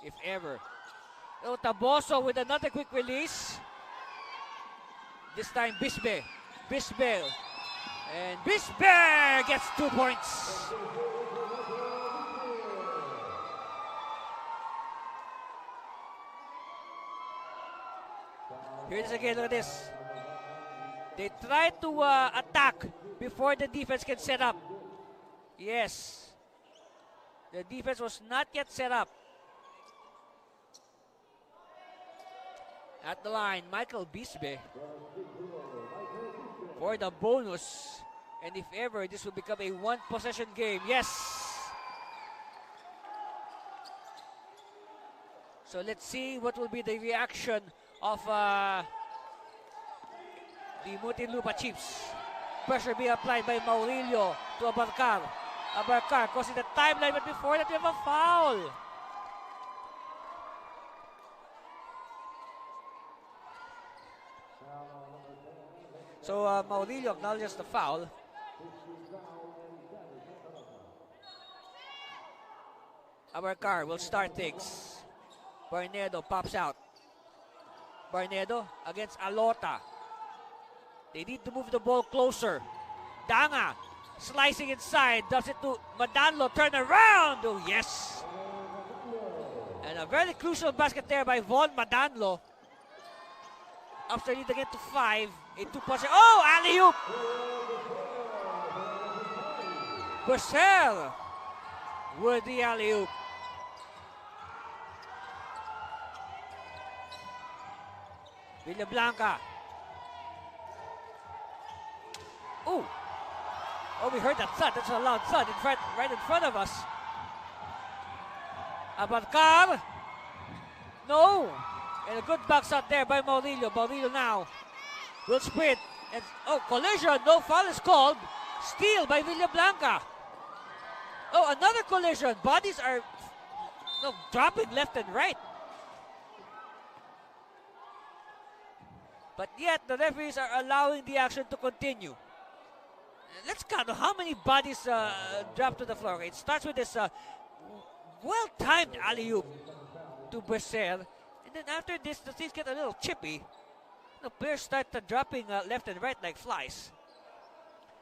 if ever. Oh, Taboso with another quick release. This time Bisbe. And Bisbe gets 2 points. Here it is again, look at this. They try to attack before the defense can set up. Yes. The defense was not yet set up. At the line, Michael Bisbe for the bonus. And if ever, this will become a 1-possession game. Yes! So let's see what will be the reaction of the Muntinlupa Chiefs. Pressure being applied by Maurilio to Abarkar. Abarkar crossing the timeline, but before that we have a foul. So Maurilio acknowledges the foul. Abarkar will start things. Barnedo pops out. Barnedo against Alota. They need to move the ball closer. Danga slicing inside. Does it to Madanlo. Turn around. Oh, yes. And a very crucial basket there by Von Madanlo. After lead again to 5. A 2-possession. Oh, alley-oop. Buser with the alley-oop. Villablanca. Oh, we heard that thud. That's a loud thud right in front of us. Abarkar. No. And a good box out there by Maurilio. Maurilio now will sprint. And, collision. No foul is called. Steal by Villablanca. Oh, another collision. Bodies are dropping left and right. But yet, the referees are allowing the action to continue. Let's count how many bodies drop to the floor. It starts with this well-timed alley-oop to Brazil. And then after this, the things get a little chippy. The players start dropping left and right like flies.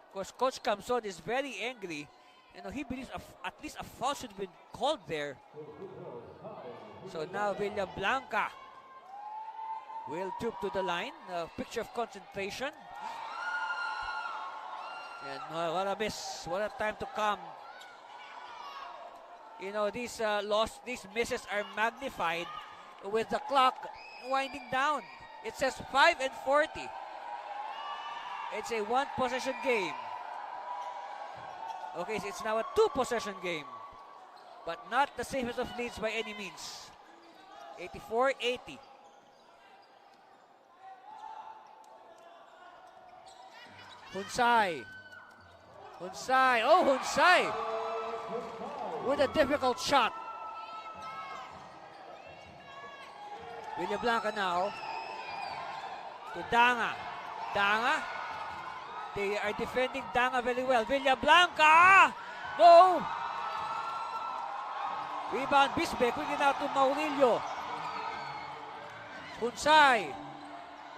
Of course, Coach Camson is very angry. He believes at least a foul should have been called there. So now Villablanca will troop to the line. Picture of concentration. And what a miss. What a time to come. These misses are magnified with the clock winding down. It says 5 and 40. It's a one-possession game. Okay, so it's now a two-possession game. But not the safest of leads by any means. 84-80. Hunsai. Hunsai with a difficult shot. Villablanca now to Danga. They are defending Danga very well. Villablanca! No! Rebound Bisbe, quickly now to Maurilio. Hunsai.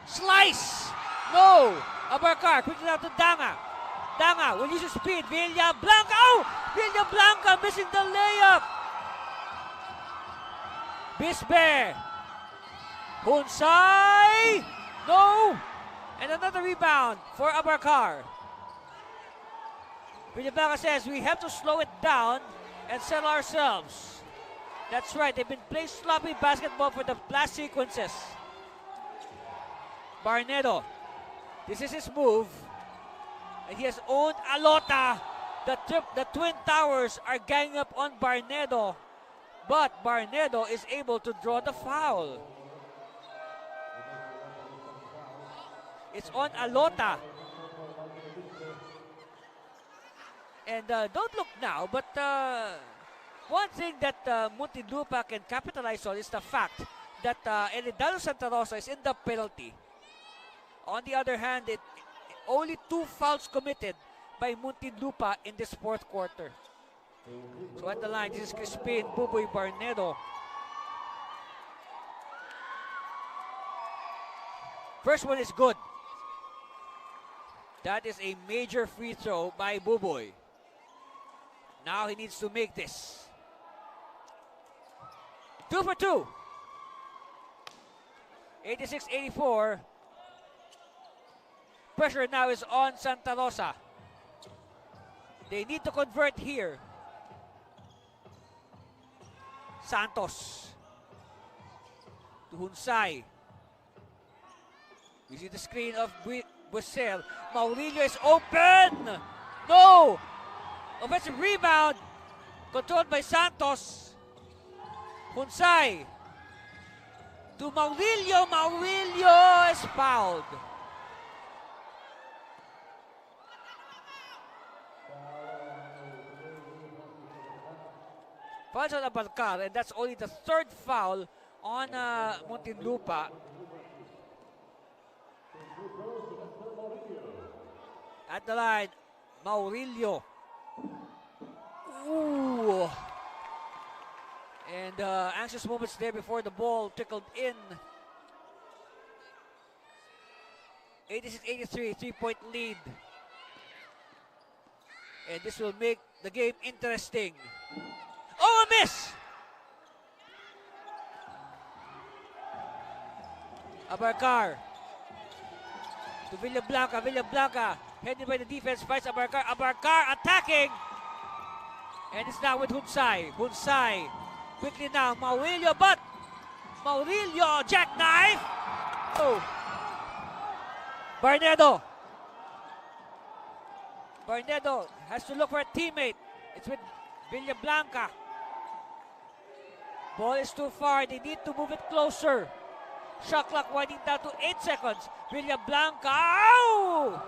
Slice! No! Abarcar, quickly now to Danga. Danga will use his speed. Villablanca! Oh! Villablanca missing the layup! Bisbe. Hunsai! No! And another rebound for Abarcar. Villablanca says we have to slow it down and settle ourselves. That's right, they've been playing sloppy basketball for the last sequences. Barnedo. This is his move. And he has owned Alota. The Twin Towers are ganging up on Barnedo. But Barnedo is able to draw the foul. It's on Alota. And don't look now, but one thing that Muntinlupa can capitalize on is the fact that Eridanus Santa Rosa is in the penalty. On the other hand, only 2 fouls committed by Muntinlupa in this fourth quarter. So at the line, this is Crispin Buboy Barnedo. First one is good. That is a major free throw by Buboy. Now he needs to make this. 2 for 2. 86-84. Pressure now is on Santa Rosa. They need to convert here. Santos. To Hunsai. We see the screen of Brazil. Maurilio is open! No! Offensive rebound. Controlled by Santos. Hunsai. To Maurilio. Maurilio is fouled. Fouls on Abarcar, and that's only the 3rd foul on Muntinlupa. At the line, Maurilio. Ooh. And anxious moments there before the ball trickled in. 86-83, 3-point lead. And this will make the game interesting. Oh, a miss! Abarcar. To Villablanca. Villablanca, headed by the defense, fights Abarcar. Abarcar attacking! And it's now with Hunsai. Hunsai. Quickly now, Maurilio, but Maurilio, jackknife! Oh. Barnedo. Barnedo has to look for a teammate. It's with Villablanca. Ball is too far. They need to move it closer. Shot clock winding down to 8 seconds. Villablanca. Ow!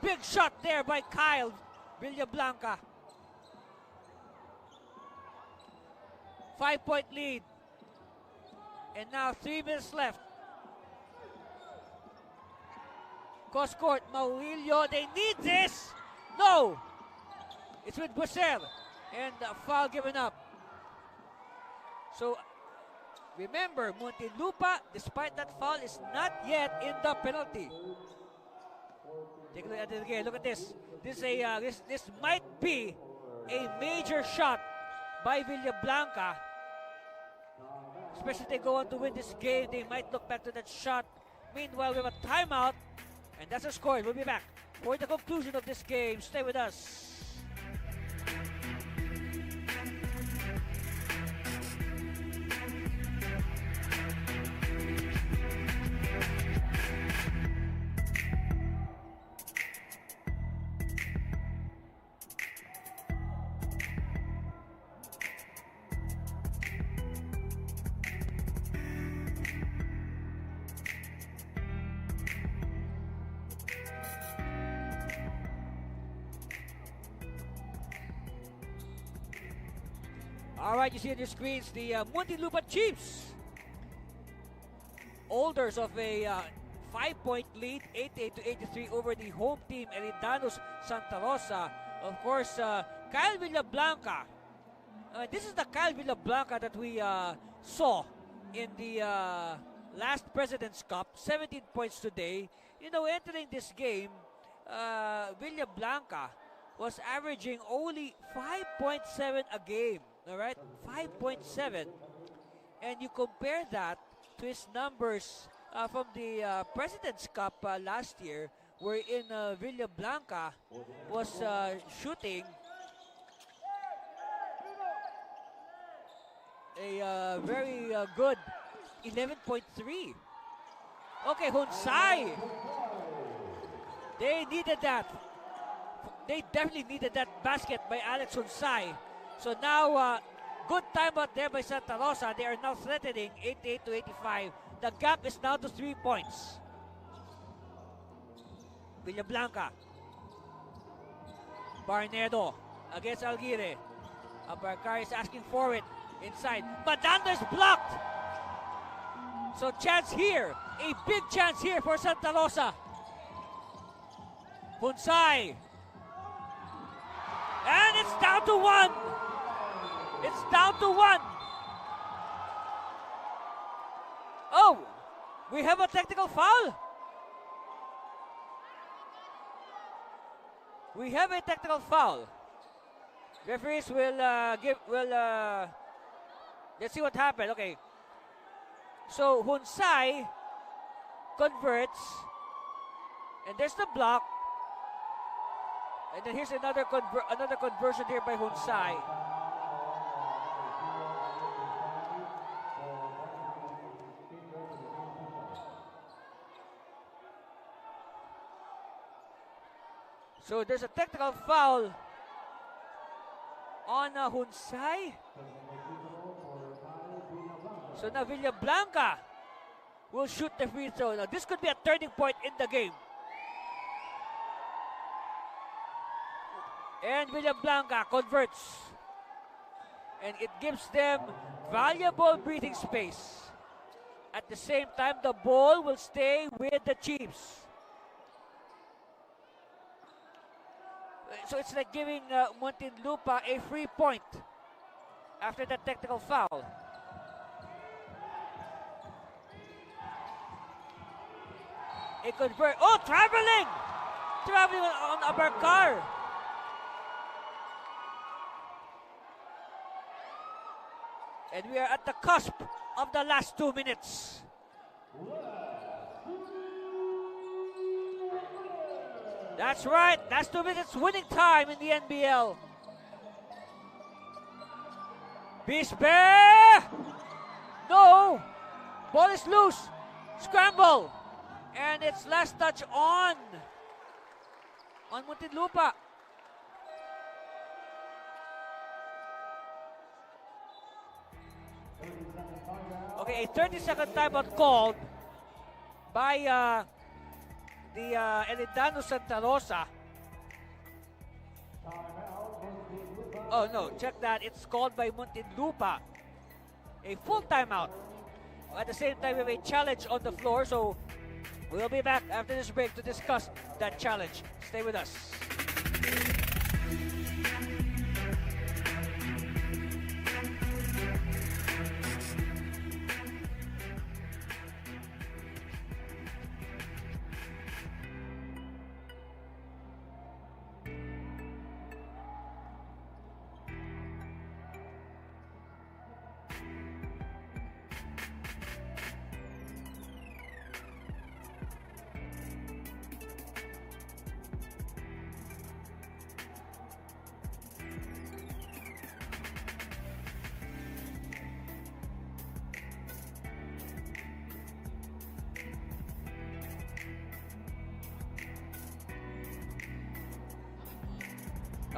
Big shot there by Kyle Villablanca. 5-point lead. And now 3 minutes left. Cross court, Maurilio, they need this! No! It's with Bussell. And foul given up. So, remember, Muntinlupa, despite that foul, is not yet in the penalty. Take a look at it again. Look at this. This might be a major shot by Villablanca. Especially if they go on to win this game, they might look back to that shot. Meanwhile, we have a timeout, and that's the score. We'll be back for the conclusion of this game. Stay with us. Alright, you see on your screens the Muntinlupa Chiefs. Holders of a 5-point lead, 88 to 83 over the home team, Eridanus Santa Rosa. Of course, Kyle Villablanca. This is the Kyle Villablanca that we saw in the last President's Cup. 17 points today. You know, entering this game, Villablanca was averaging only 5.7 a game. Alright, 5.7. And you compare that to his numbers from the President's Cup last year, wherein Villablanca was shooting a very good 11.3. Okay, Hunsai. They needed that. They definitely needed that basket by Alex Hunsai. So now, good timeout there by Santa Rosa. They are now threatening 88 to 85. The gap is now to 3 points. Villablanca. Barnedo against Alguire. Abarcar is asking for it inside. Madander's blocked. So chance here. A big chance here for Santa Rosa. Hunsai. And it's down to 1. It's down to 1. Oh, we have a technical foul. We have a technical foul. Referees will let's see what happened. Okay. So Hunsai converts, and there's the block. And then here's another conversion here by Hunsai. So there's a technical foul on Hunsai. So now Villablanca will shoot the free throw. Now this could be a turning point in the game. And Villablanca converts. And it gives them valuable breathing space. At the same time, the ball will stay with the Chiefs. So it's like giving Muntinlupa a free point after that technical foul. A convert. Oh, traveling! Traveling on Abarcar. And we are at the cusp of the last 2 minutes. That's right. Last 2 minutes winning time in the NBL. Bisbe! No! Ball is loose. Scramble. And it's last touch on Muntinlupa. Okay, a 30-second timeout called by the Eridanus Santa Rosa. Oh no, check that. It's called by Muntinlupa. A full timeout. At the same time, we have a challenge on the floor, so we'll be back after this break to discuss that challenge. Stay with us.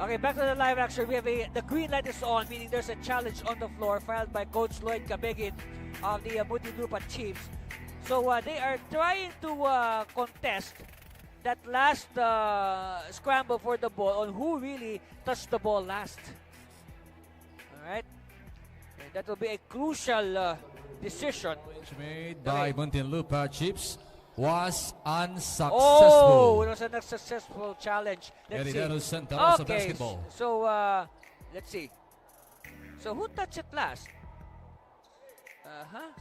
Okay, back to the live action. We have the green light is on, meaning there's a challenge on the floor filed by Coach Lloyd Cabegin of the Muntinlupa Chiefs. So they are trying to contest that last scramble for the ball on who really touched the ball last. Alright? That will be a crucial decision. Made by Muntinlupa Chiefs was unsuccessful. Oh, it was an unsuccessful challenge. Let's Eridanus see. Santa Rosa Okay, basketball. so let's see. So who touched it last?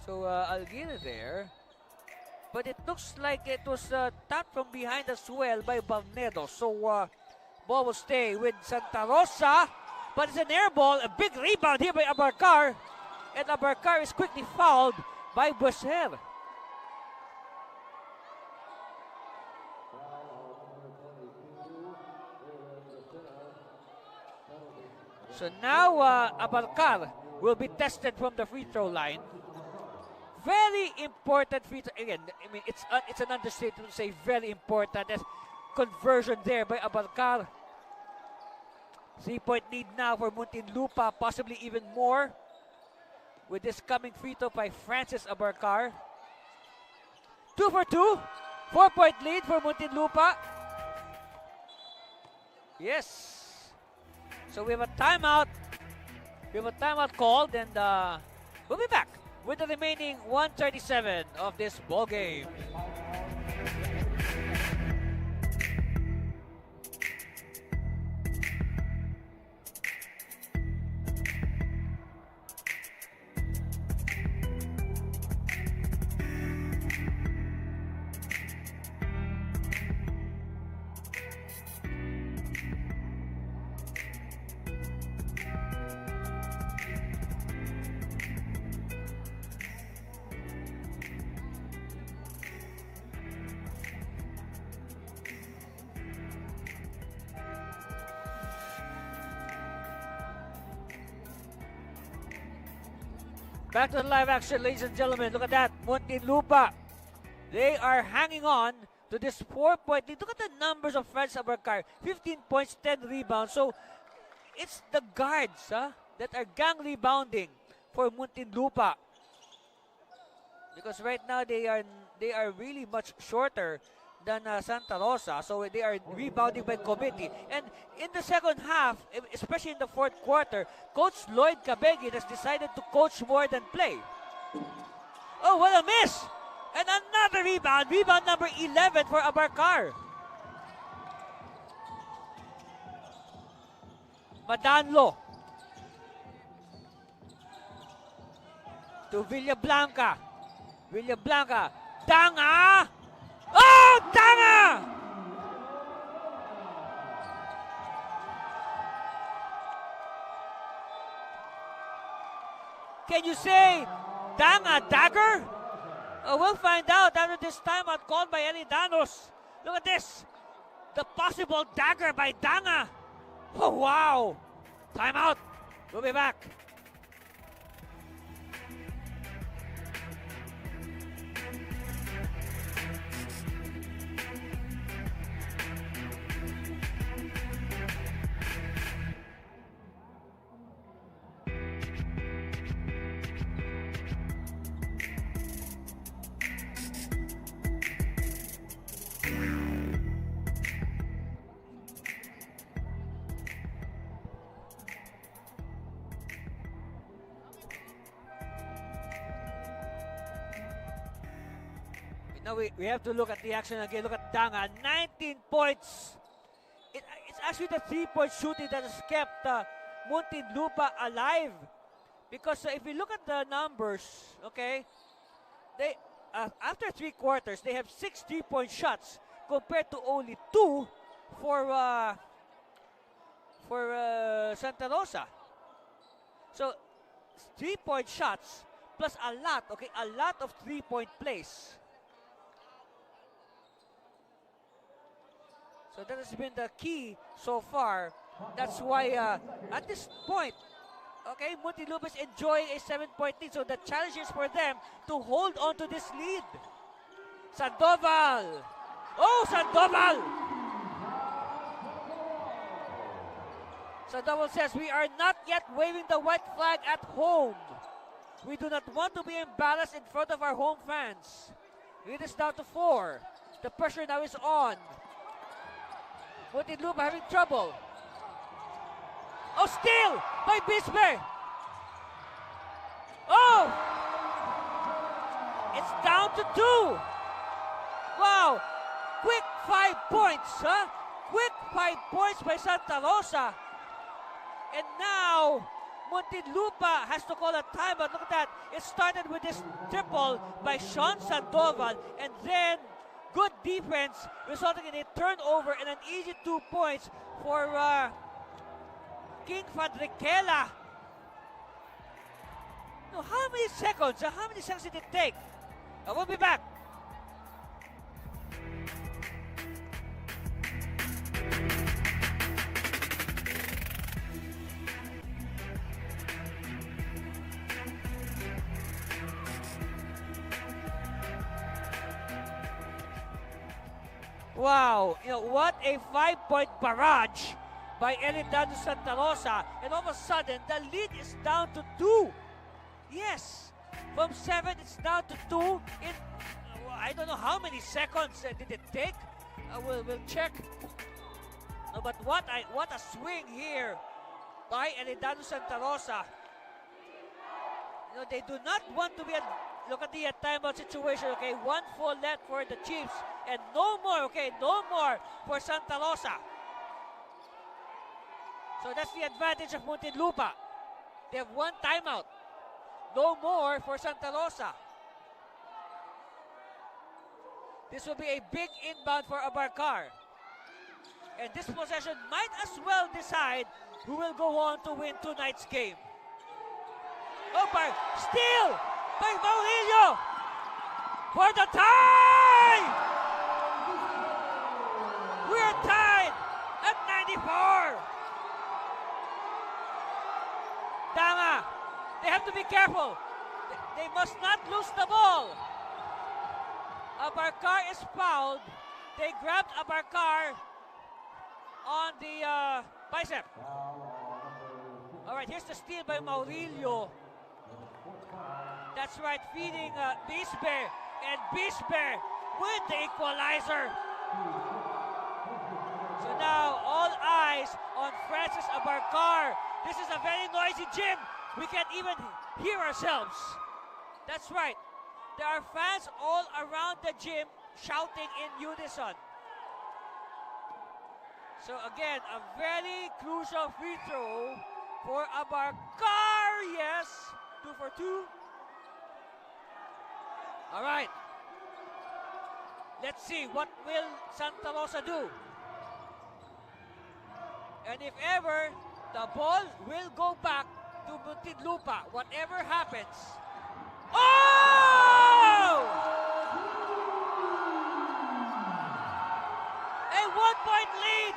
So I'll get it there. But it looks like it was tapped from behind as well by Barnedo. So ball will stay with Santa Rosa. But it's an air ball. A big rebound here by Abarcar. And Abarcar is quickly fouled by Busher. So now Abarcar will be tested from the free throw line. Very important free throw. Again, I mean, it's an understatement to say very important. That conversion there by Abarcar. 3-point lead now for Muntinlupa, possibly even more with this coming free throw by Francis Abarcar. 2 for 2. 4-point lead for Muntinlupa. Yes. So we have a timeout. We have a timeout called, and we'll be back with the remaining 1:37 of this ball game. Back to the live action, ladies and gentlemen. Look at that. Muntinlupa. They are hanging on to this 4-point lead. Look at the numbers of Francis Abarcar. 15 points, 10 rebounds. So, it's the guards that are gang rebounding for Muntinlupa. Because right now, they are really much shorter than Santa Rosa. So they are rebounding by committee. And in the second half, especially in the fourth quarter, Coach Lloyd Cabegin has decided to coach more than play. Oh, what a miss! And another rebound. Rebound number 11 for Abarcar. Madanlo. To Villablanca. Villablanca. Danga! Oh, Danga! Can you say Danga dagger? We'll find out after this timeout called by Eridanus. Look at this. The possible dagger by Danga. Oh, wow. Timeout. We'll be back. Now we have to look at the action again. Look at Danga, 19 points. It's actually the 3-point shooting that has kept Muntinlupa alive. Because if we look at the numbers, okay, they after 3 quarters, they have 6 3-point shots compared to only 2 for Santa Rosa. So 3-point shots plus a lot of 3-point plays. So that has been the key so far. That's why at this point, okay, Muntinlupa is enjoying a 7-point lead. So the challenge is for them to hold on to this lead. Sandoval. Oh, Sandoval! Sandoval says, we are not yet waving the white flag at home. We do not want to be embarrassed in front of our home fans. It is down to 4. The pressure now is on. Muntinlupa having trouble. Oh, steal by Bisbe. Oh! It's down to 2. Wow! Quick 5 points, huh? Quick 5 points by Santa Rosa. And now, Muntinlupa has to call a timeout. Look at that. It started with this triple by Sean Sandoval. And then, good defense resulting in a turnover and an easy 2 points for King Fadriquela. No, how many seconds? How many seconds did it take? We'll be back. Wow, what a 5-point barrage by Eridanus Santa Rosa. And all of a sudden, the lead is down to 2. Yes, from 7, it's down to 2. In, I don't know how many seconds did it take. We'll check. No, but what a swing here by Eridanus Santa Rosa. They do not want to be look at the timeout situation, okay? 1 full left for the Chiefs and no more, okay? No more for Santa Rosa. So that's the advantage of Muntinlupa. They have 1 timeout. No more for Santa Rosa. This will be a big inbound for Abarcar. And this possession might as well decide who will go on to win tonight's game. Oh, steal by Maurilio for the tie! We're tied at 94. Danga, they have to be careful. They must not lose the ball. Abarcar is fouled. They grabbed Abarcar on the bicep. All right, here's the steal by Maurilio. That's right, feeding Bisbe, and Bisbe with the equalizer. So now all eyes on Francis Abarcar. This is a very noisy gym. We can't even hear ourselves. That's right. There are fans all around the gym shouting in unison. So again, a very crucial free throw for Abarcar. Yes, 2 for 2. All right. Let's see, what will Santa Rosa do? And if ever, the ball will go back to Muntinlupa, whatever happens. Oh! A 1-point lead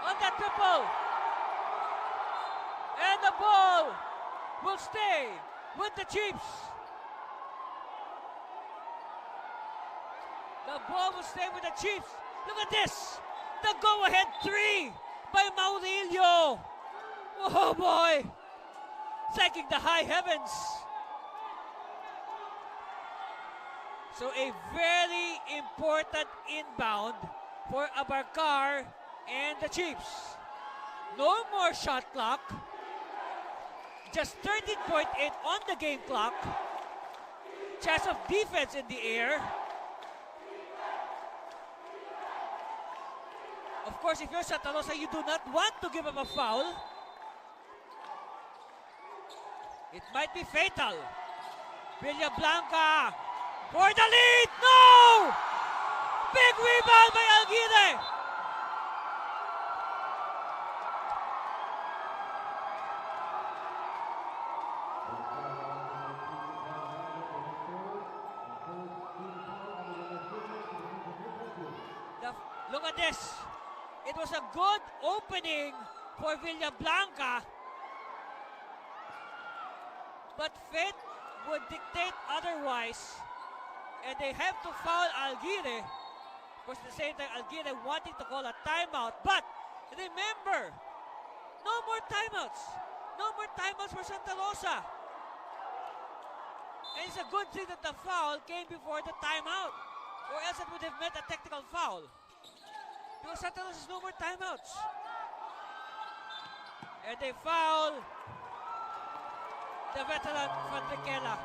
on that triple. And the ball will stay with the Chiefs. The ball will stay with the Chiefs. Look at this. The go-ahead 3 by Maurilio. Oh boy. Thanking the high heavens. So a very important inbound for Abarcar and the Chiefs. No more shot clock. Just 13.8 on the game clock. Chance of defense in the air. Of course, if you're Santa Rosa, you do not want to give up a foul. It might be fatal. Villablanca for the lead. No! Big rebound by Alguide. Look at this. It was a good opening for Villablanca, but fate would dictate otherwise, and they have to foul Alguide. Of course, at the same time, Alguide wanting to call a timeout, but remember, no more timeouts. No more timeouts for Santa Rosa. And it's a good thing that the foul came before the timeout, or else it would have meant a technical foul. Because Santa Rosa has no more timeouts. And they foul the veteran Fadriquela.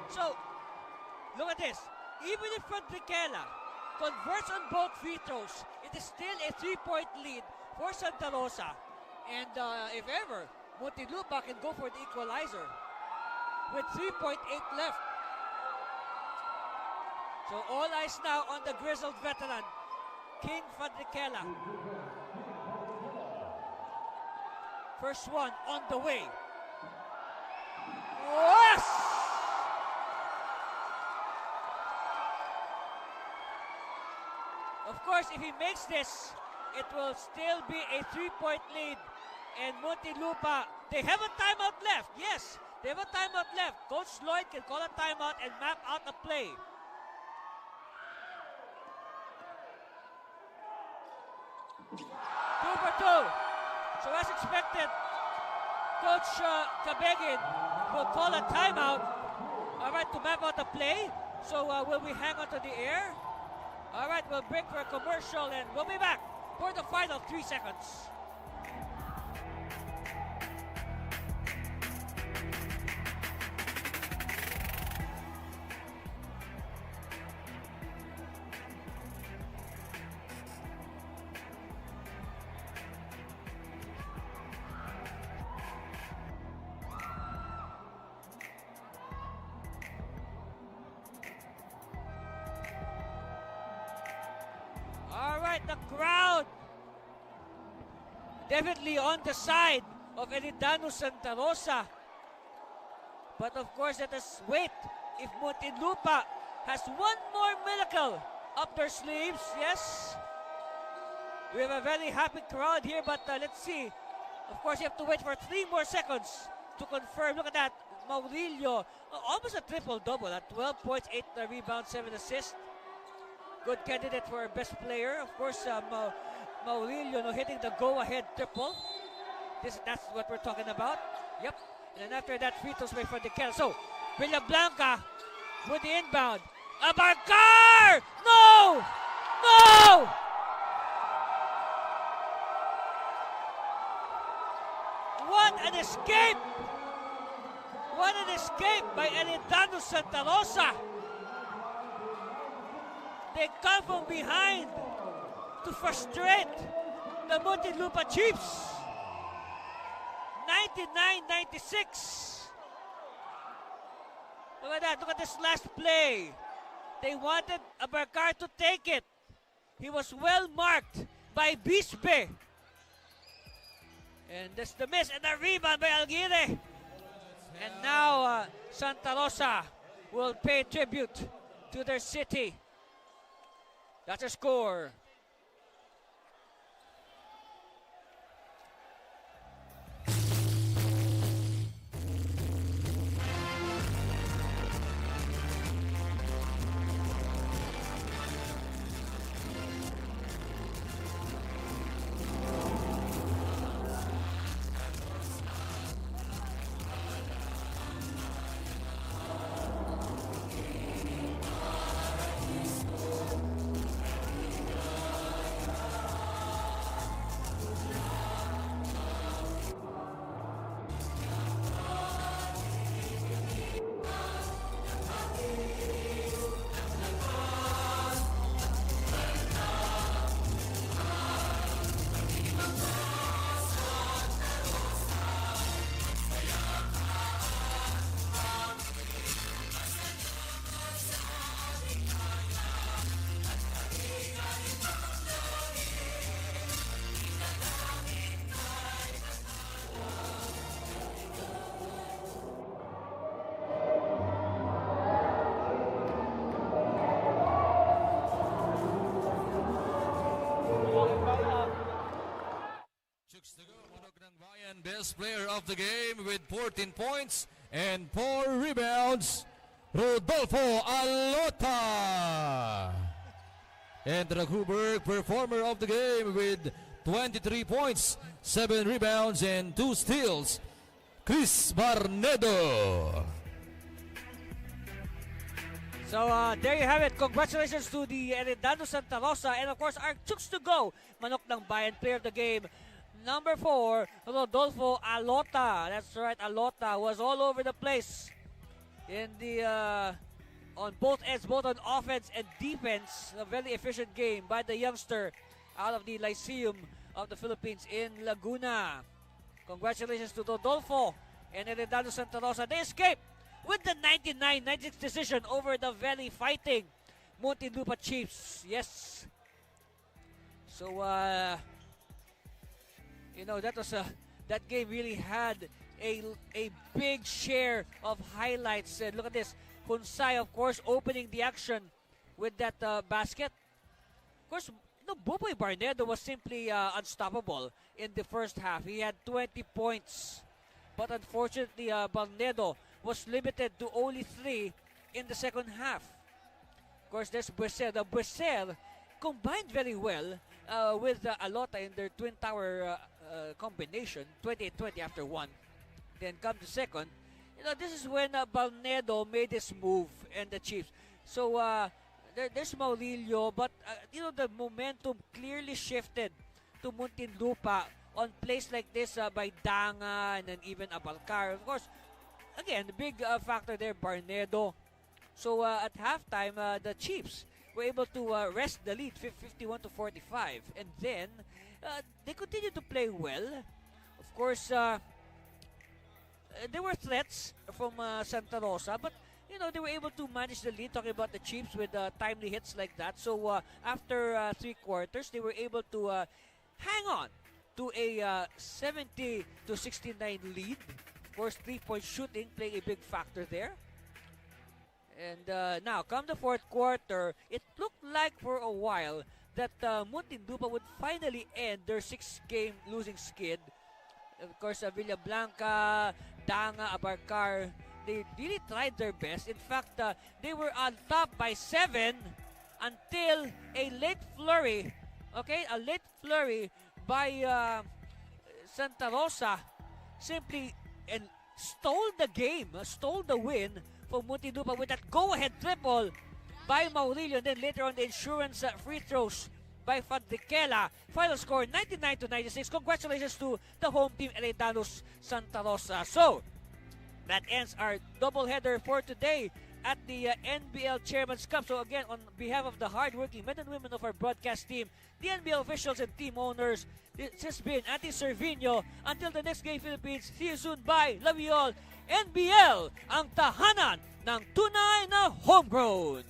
So, look at this. Even if Fadriquela converts on both free throws, it is still a 3-point lead for Santa Rosa. And if ever, Muntinlupa can go for the equalizer with 3.8 left. So all eyes now on the grizzled veteran, King Fadriquela. First one on the way. Yes! Of course, if he makes this, it will still be a 3-point lead. And Muntinlupa, they have a timeout left. Yes, they have a timeout left. Coach Lloyd can call a timeout and map out a play. Two for two. So as expected, Coach Cabegin will call a timeout. All right, to map out the play. So will we hang on to the air? All right, we'll break for a commercial and we'll be back for the final 3 seconds. The crowd definitely on the side of Eridanus Santa Rosa. But of course, let us wait if Muntinlupa has one more miracle up their sleeves. Yes, we have a very happy crowd here, but let's see. Of course, you have to wait for 3 more seconds to confirm. Look at that, Maurilio, almost a triple-double at 12 points, 8 rebounds, 7 assists. Good candidate for best player. Of course, Maurilio hitting the go-ahead triple. That's what we're talking about. Yep. And then after that, free throws by Fadriquela. So, Villablanca with the inbound. Abarcar! No! No! What an escape! What an escape by Eridanus Santa Rosa! They come from behind to frustrate the Muntinlupa Chiefs. 99-96. Look at that. Look at this last play. They wanted Abarcar to take it. He was well marked by Bisbe. And that's the miss and the rebound by Alguide. And now Santa Rosa will pay tribute to their city. That's a score. And best player of the game with 14 points and 4 rebounds, Rodolfo Alota. And the Gruberg performer of the game with 23 points, 7 rebounds, and 2 steals, Chris Barnedo. So there you have it. Congratulations to the Eridanus Santa Rosa, and of course our chooks to go. Manok ng Bayan player of the game, number 4, Rodolfo Alota. That's right, Alota was all over the place in the on both ends, both on offense and defense. A very efficient game by the youngster out of the Lyceum of the Philippines in Laguna. Congratulations to Rodolfo and Eridanus Santa Rosa. They escaped with the 99-96 decision over the very fighting Muntinlupa Chiefs. Yes. So, you know, that game really had a big share of highlights. And look at this. Hunsai, of course, opening the action with that basket. Of course, no, Buboy Barnedo was simply unstoppable in the first half. He had 20 points. But unfortunately, Barnedo was limited to only 3 in the second half. Of course, there's Buesel. The Buesel combined very well with Alota in their Twin Tower combination, 28-20 after 1. Then come the second. You know, this is when Barnedo made his move and the Chiefs. So there's Maurilio, but you know, the momentum clearly shifted to Muntinlupa on plays like this by Danga and then even Abalcar. Of course, again, the big factor there, Barnedo. So at halftime, the Chiefs were able to wrest the lead, 51-45, and then they continued to play well. Of course, there were threats from Santa Rosa, but you know, they were able to manage the lead, talking about the Chiefs with timely hits like that. So after 3 quarters, they were able to hang on to a 70-69 lead. Of course, 3-point shooting playing a big factor there. And now, come the fourth quarter, it looked like for a while that Muntinlupa would finally end their 6-game losing skid. Of course, Villablanca, Danga, Abarcar, they really tried their best. In fact, they were on top by 7 until a late flurry. Okay, a late flurry by Santa Rosa simply and stole the game, stole the win for Muntinlupa with that go-ahead triple by Maurilio, and then later on the insurance free throws by Fadriquela. Final score 99-96. Congratulations to the home team, Eridanus Santa Rosa. So that ends our doubleheader for today at the NBL Chairman's Cup. So again, on behalf of the hardworking men and women of our broadcast team, the NBL officials and team owners, this has been Ati Servino. Until the next game, Philippines. See you soon. Bye. Love you all. NBL, ang tahanan ng tunay na homegrown.